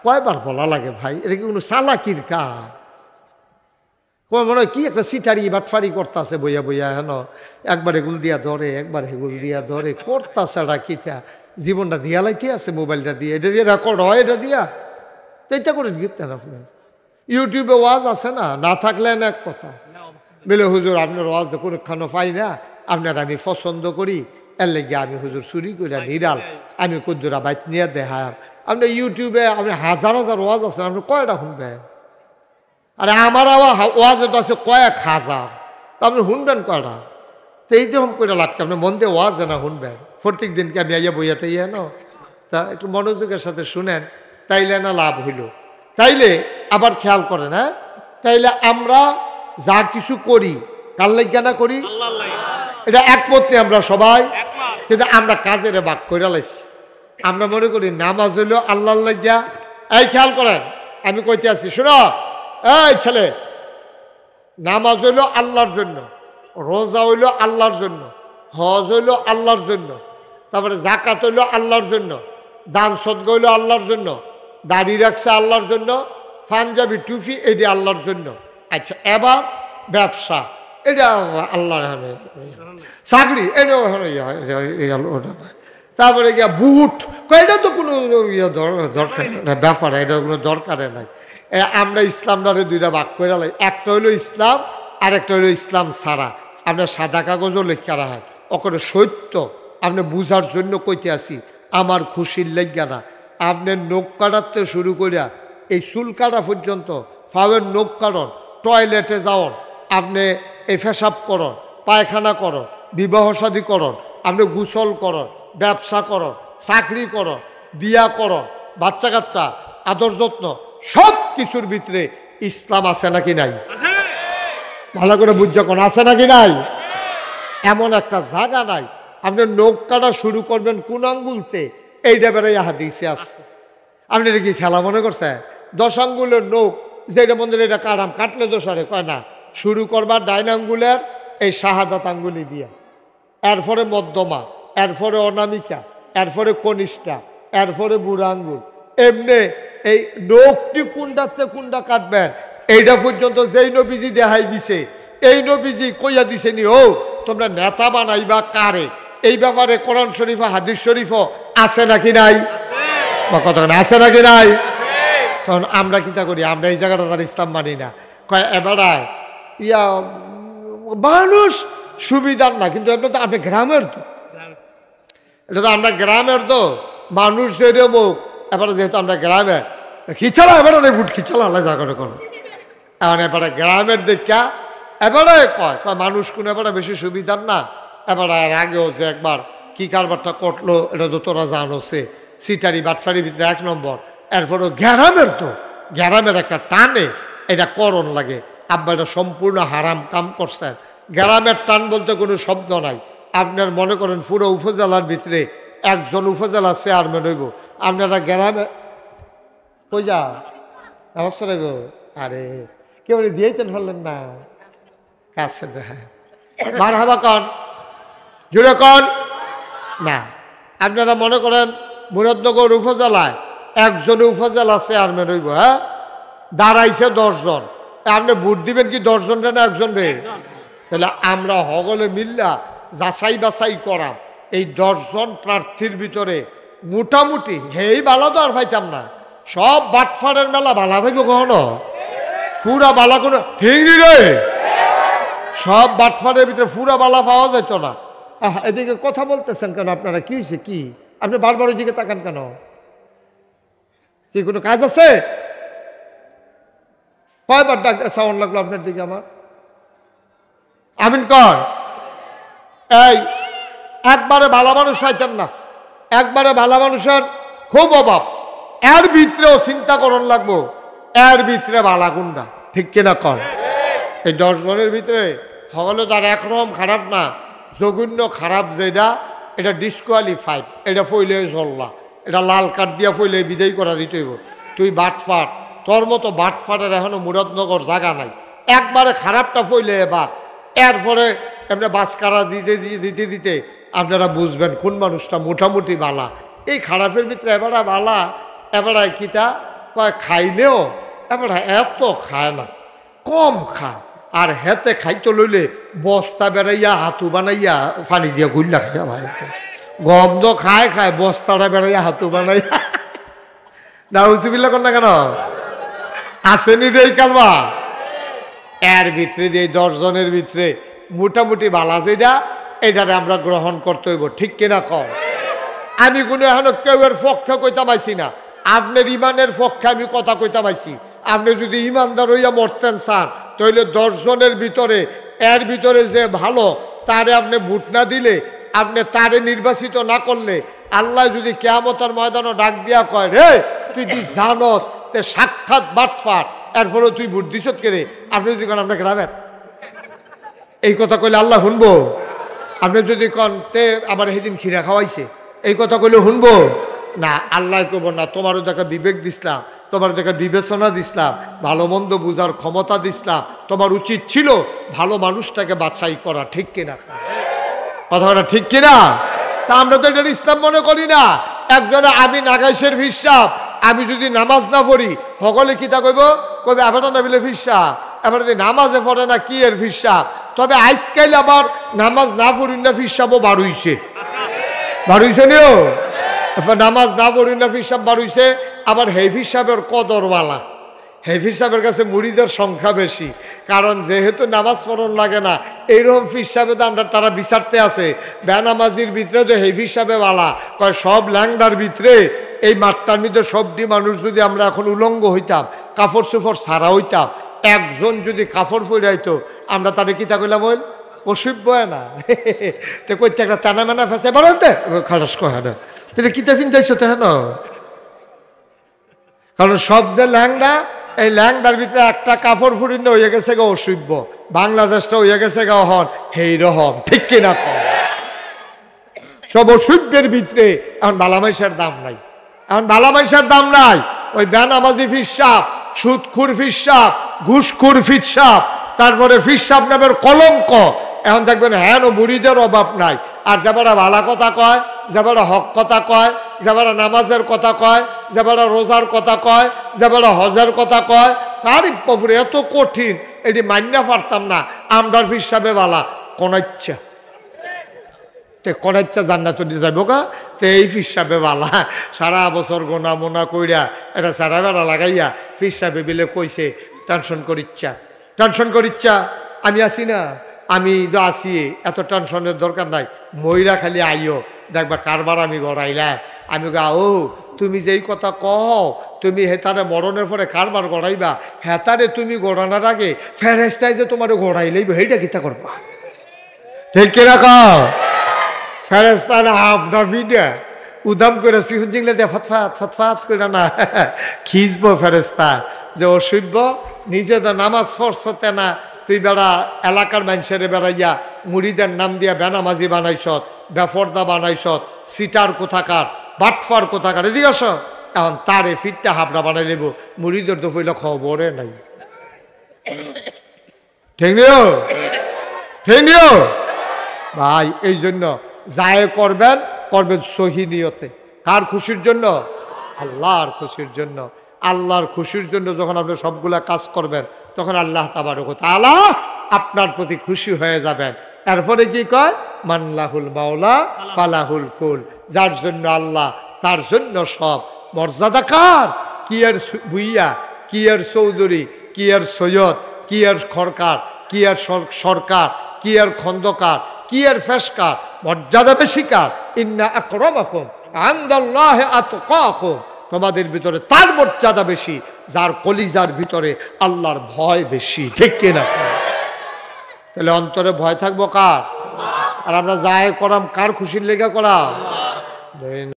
কয়বার বলা লাগে ভাই, এটা কি কোনো চালাকির কাজ? মনে হয় কি একটা সিটারি বাটফারি করতেছে বইয়া বইয়া, হেন একবার এগুল দিয়া ধরে, একবার হেগুল দিয়া ধরে, করতেছে এটা কিতা, জীবনটা দিয়া লাইতে আছে মোবাইলটা দিয়ে, এটা দিয়ে রেকর্ড হয়, এটা দিয়া তো এটা করে দিতেন আপনি। ইউটিউবে ওয়াজ আছে না, না থাকলে না এক কথা বলে হুজুর আপনার ওয়াজ তো কোনোখানো পাই না, আপনার আমি পছন্দ করি, এর লেগে আমি হুজুর চুরি করে নিরাল, আমি কুদ্দুরা বাইত নিয়ে দেখাম। আপনি ইউটিউবে আপনি হাজার হাজার ওয়াজ আছেন, আপনি কয়টা শুনবেন? আরে আমার ওয়াজে তো আছে কয়েক হাজার, তা আপনি শুনবেন কয়টা? তো এই রকম করে লাগছে আপনি মন দিয়ে ওয়াজে না শুনবেন প্রত্যেক দিনকে আমি আইয়া বইয়াতে ইয়ে না, তা একটু মনোযোগের সাথে শুনেন, তাইলে না লাভ হইল। তাইলে আবার খেয়াল করেন, হ্যাঁ, তাইলে আমরা যা কিছু করি কার লাগিয়া না করি? এটা একমত নেই আমরা সবাই, কিন্তু আমরা কাজের বাক করে লাইছি। আমরা মনে করি নামাজ হইল আল্লাহর লাগিয়া। এই খেয়াল করেন, আমি কইতে আছি শোনো, এই ছেলে, নামাজ হইল আল্লাহর জন্য, রোজা হইল আল্লাহর জন্য, হজ হইল আল্লাহর জন্য, তারপরে জাকাত হইল আল্লাহর জন্য, দান সদকা হইল আল্লাহর জন্য, দাড়ি রাখছে আল্লাহর জন্য, পাঞ্জাবি টুপি এটি আল্লাহর জন্য। আচ্ছা, এবার ব্যবসা এটা আল্লাহর, চাকরি এটাও, তারপরে গিয়া বুট, এটা তো কোনো দরকার ব্যাপার, এটা কোনো দরকারে নাই। আমরা ইসলামটারে দুইটা ভাগ করে লাই, একটা হইলো ইসলাম আর একটা হইলো ইসলাম ছাড়া। আপনার সাদা কাগজও লেখা রাখেন, ওখানে সত্য আপনি বুঝার জন্য কইতে আসি, আমার খুশির লেখা না। আপনার নখ কাটাতে শুরু করিয়া এই চুল কাটা পর্যন্ত, ফাওয়ের নখ কাটন, টয়লেটে যাওয়ান, আপনি এই পেশাব করন, পায়খানা করন, বিবাহ শাদী করন, আপনি গোসল করন, ব্যবসা করন, চাকরি করন, বিয়া করন, বাচ্চা কাচ্চা, আদর যত্ন, সব কিছুর ভিতরে ইসলাম আছে নাকি নাই? ভালো করে বুঝছো কোন আছে নাকি নাই? এমন একটা জায়গা নাই আপনি নখ কাটা শুরু করবেন কোন আঙ্গুলতে, এইটা বেড়াই হাদিসে আছে। আপনি এটা কি খেলা মনে করছে? 10 আঙ্গুলের নখ যেটা মন্দির এটা কাটাম, কাটলে দোষারে কয় না, শুরু করবার ডাইন আঙ্গুলের এই শাহাদাত আঙ্গুলি দিয়া, এরপরে মধ্যমা, এরপরে অনামিকা, এরপরে কনিষ্ঠা, এরপরে বুড়া আঙ্গুল, এমনি এই নখটি কোনটাতে কোনটা কাটবেন এইটা পর্যন্ত যেই নবীজি দেখাই দিছে, এই নবীজি কইয়া দিছেনি, ও তোমরা নেতা বানাইবা কারে, এই ব্যাপারে কোরআন শরীফ হাদিস শরীফ আছে নাকি নাই? বা কতক্ষণ আছে নাকি নাই? তখন আমরা কিতা করি, আমরা এই জায়গাটা তার ইসলাম মানি না, কয় এবারায় ইয়া মানুষ সুবিধার না, কিন্তু এটা তো আপনি গ্রামের, তো এটা তো আমরা গ্রামের, তো মানুষ যেরকম এবারে যেহেতু আমরা গ্রামের খিচালা, এবারে বুট খিচালা আল্লাহ জায়গাটা করো, এখন এবারে গ্রামের দেখা এবারে কয় কয় মানুষ কোন এবারে বেশি সুবিধার না। এবারে আর আগেও যে একবার কি কারবারটা করলো এটা তো তোরা জানোছে, সিটারি বাটফারির ভিতরে 1 নম্বর। এরপরও গ্রামের, তো গ্রামের একটা টানে এটা করণ লাগে। আব্বা এটা সম্পূর্ণ হারাম কাম করছেন। গ্রামের টান বলতে কোনো শব্দ নাই। আপনার মনে করেন পুরো উপজেলার ভিতরে একজন উপজেলা চেয়ারম্যান হইব, আপনারা গ্রামে কই যা নমস্কার হইব, আরে কেউ দিয়েছেন ফেললেন না কাছে দেখা মার হাবা কন জুড়ে কন না। আপনারা মনে করেন মুরাদনগর উপজেলায় একজন উপজেলা চেয়ারম্যান হইব, হ্যাঁ, দাঁড়াইছে 10 জন, আপনি ভোট দিবেন কি 10 জন না একজন রে? তাহলে আমরা হগলে মিল্লা যাচাই বাছাই করা এই 10 জন প্রার্থীর ভিতরে মোটামুটি হেই বালা তো আর পাইতাম না, সব বাটফারের মেলা বালা ভাইব কখনো ফুরা বালা কোনো হিংড়ি রে, সব বাটফারের ভিতরে ফুরা বালা পাওয়া যেত না। এদিকে কথা বলতেছেন কেন আপনারা? কি হয়েছে? কি আপনি বারবার ওইদিকে তাকান কেন? কি কোনো কাজ আছে? কয়বার ডাক সাউন্ড লাগলো আপনার দিকে আমার? আমিন কর। এই একবারে ভালো মানুষ পাইতেন না, একবারে ভালো মানুষের খুব অভাব, এর ভিতরেও চিন্তা করন লাগবো এর ভিতরে ভালা গুন্ডা, ঠিক কিনা কর? এই 10 জনের ভিতরে হলে তার একরকম খারাপ না, জঘন্য খারাপ যেটা এটা ডিসকোয়ালিফাইড, এটা ফইলে চললা, এটা লাল কার্ড দিয়া ফইলে বিদায় করা দিতে হইব। তুই বাটফাট, তোর মতো বাটফাটের এখনো মুরাদনগর জায়গা নাই, একবারে খারাপটা ফইলে এবার এরপরে এমনি বাসকারা দিতে দিতে দিতে আপনারা বুঝবেন কোন মানুষটা মোটামুটি বালা। এই খারাপের ভিতরে এবার বালা এবারে কিতা কয় খাইলেও এবারে এত খায় না, কম খায়। আর হেতে খাইতে লইলে বস্তা বেড়াইয়া হাতু বানাইয়া পানি দিয়া গুল্লা খাইয়া ভাই গম তো খায় খায় বস্তাটা বেড়াইয়া হাতু বানাইয়া না উচিবিল্লা কর না কেন আসেনি রে কালবা এর ভিতরে দিয়ে 10 জনের ভিতরে মোটামুটি বালা যেটা এটারে আমরা গ্রহণ করতে হইব, ঠিক কিনা কর? আমি কোনো এখনো কেউ এর পক্ষে কইতা পাইছি না। আপনার ইমানের পক্ষে আমি কথা কইতা পাইছি। আপনি যদি ইমানদার হইয়া মরতেন চান তাহলে 10 জনের ভিতরে এর ভিতরে যে ভালো তারে আপনি ভোট না দিলে, আপনি তারে নির্বাচিত না করলে, আল্লাহ যদি কিয়ামতের ময়দানে ডাক দিয়া কয় রে তুই কি জানস তে সাক্ষাৎ বাটফাট, এরপরে তুই ভোট দিছ কেড়ে, আপনি যদি কন আপনাকে রাবেন এই কথা কইলে আল্লাহ শুনবো? আপনি যদি কন তে আবার সেদিন খিরা খাওয়াইছে এই কথা কইলে শুনবো না? আল্লাহ কব না, তোমারও দেখা বিবেক দিসলাম, তোমার দেখা বিবেচনা দিসলাম, ভালো মন্দ বুঝার ক্ষমতা দিসলাম, তোমার উচিত ছিল ভালো মানুষটাকে বাছাই করা, ঠিক কিনা? কথাটা ঠিক কিনা? তা আমরা তো এটা ইসলাম মনে করি না। একজনে আমি নাগাইশের হিসাব, আমি যদি নামাজ না পড়ি সকলে কিতা কইব, কবে আবার না বিলে হিসাব, এবার যদি নামাজে পড়ে না কি এর হিসাব। তবে আজকাল আবার নামাজ না পড়ি না হিসাবও বাড়ুইছে, বাড়ুইছে নিও নামাজ না পড়ি না হিসাব বাড়ুইছে। আবার হেভি সাহেবের কদরওয়ালা, হেভি সাহেবের কাছে মুড়িদের সংখ্যা বেশি, কারণ যেহেতু নামাজ পড়ন লাগে না এইরকম ফির সাহেবে আমরা তারা বিচারতে আছে। বেনামাজির ভিতরে তো হেভি সাহেবে ওয়ালা কয় সব ল্যাংডার ভিতরে এই মাঠটার মধ্যে সবটি মানুষ যদি আমরা এখন উলঙ্গ হইতাম, কাপড় চোপড় সারা হইতাম, একজন যদি কাপড় পরাইতো আমরা তাদের কিতা কইলাম বল অসভ্য না তো কইতে একটা টানা মেনা ফেসে বাড়াতে খালাস কয় না তুই কিতা ফিনতাইছো তো হ্যাঁ, কারণ সব যে ল্যাংডা এই ল্যাংডার ভিতরে একটা কাপড় ফুরিন হয়ে গেছে গা অসভ্য, বাংলাদেশটা হয়ে গেছে গা হন হেই রহম, ঠিক কিনা? সব অসভ্যের ভিতরে এখন বালামাইশের দাম নাই, এখন বালামাইশের দাম নাই। ওই বেনামাজি ফিসাব, সুদখুর ফিসাব, ঘুষখুর ফিসাব, তারপরে ফিসাব নামের কলঙ্ক। এখন দেখবেন হ্যাঁ মুড়িদের অভাব নাই। আর যাবারা ভালা কথা কয়, যাবারা হক কথা কয়, যাবারা নামাজের কথা কয়, যাবারা রোজার কথা কয়, যাবারা হজের কথা কয়, তার বাপুরে এত কঠিন এটি মান্যা পারতাম না। আমরার ফিসাবে ভালা কোন ইচ্ছা করাইচ্ছা জান্নাত দিয়ে যাবো কা তে এই ফিসাবে বালা সারা বছর গোনা মোনা কইরা এটা সারা বেড়া লাগাইয়া ফিসাবে বিলে কইছে টেনশন করিচ্ছা, টেনশন করিচ্ছা। আমি আসি না, আমি তো আসি, এত টেনশনের দরকার নাই, ময়রা খালি আইও দেখবা কারবার আমি গড়াইলাম। আমি ও তুমি যেই কথা কও, তুমি হেতারে মরণের পরে কারবার গড়াইবা, হেতারে তুমি গড়ানোর আগে ফেরেস্তায় যে তোমার গড়াই লইব সেইটা কিতা করবা, ঠিক কিনা কও? ফেরেস্তার আপনার ভিডিও উদাম করে সিহুন জিংলে দিয়ে ফতফাত ফতফাত করে না খিচবো ফেরেস্তা যে অসভ্য, নিজে তো নামাজ পড়ছতে না, তুই বেড়া এলাকার মানুষের বেড়াইয়া মুড়িদের নাম দিয়া বেনামাজি বানাইছত, বেফর্দা বানাইছত, সিটার কোথাকার, বাটফার কোথাকার, এদিকে আস। এখন তারে ফিটটা হাবড়া বানাই নেব, মুড়িদের তো ফইল খবরে নাই, ঠিক নিও, ঠিক নিও ভাই। এই জন্য যায় করবেন, করবেন সহি নিয়তে, কার খুশির জন্য? আল্লাহর খুশির জন্য। আল্লাহর খুশির জন্য যখন আপনি সবগুলা কাজ করবেন তখন আল্লাহ তাবারক ওয়া তাআলা আপনার প্রতি খুশি হয়ে যাবেন। এরপরে কি কয়? মানলাহুল মাওলা ফালাহুল কুল, যার জন্য আল্লাহ তার জন্য সব। মর্যাদা কার? কি এর ভুইয়া, কি এর চৌধুরী, কি এর সৈয়দ, কি এর খরকার, কি এর সরকার, কি এর খন্দকার, কি এর ফেসকার, মর্যাদা বেশি কার? ইন্না আকরামাকুম ইনদাল্লাহি আতকাকুম, তোমাদের ভিতরে তার মর্যাদা বেশি যার কলিজার ভিতরে আল্লাহর ভয় বেশি, ঠিক কিনা? তাহলে অন্তরে ভয় থাকবো কার? আর আমরা যায় করাম কার খুশির লেগে করাম?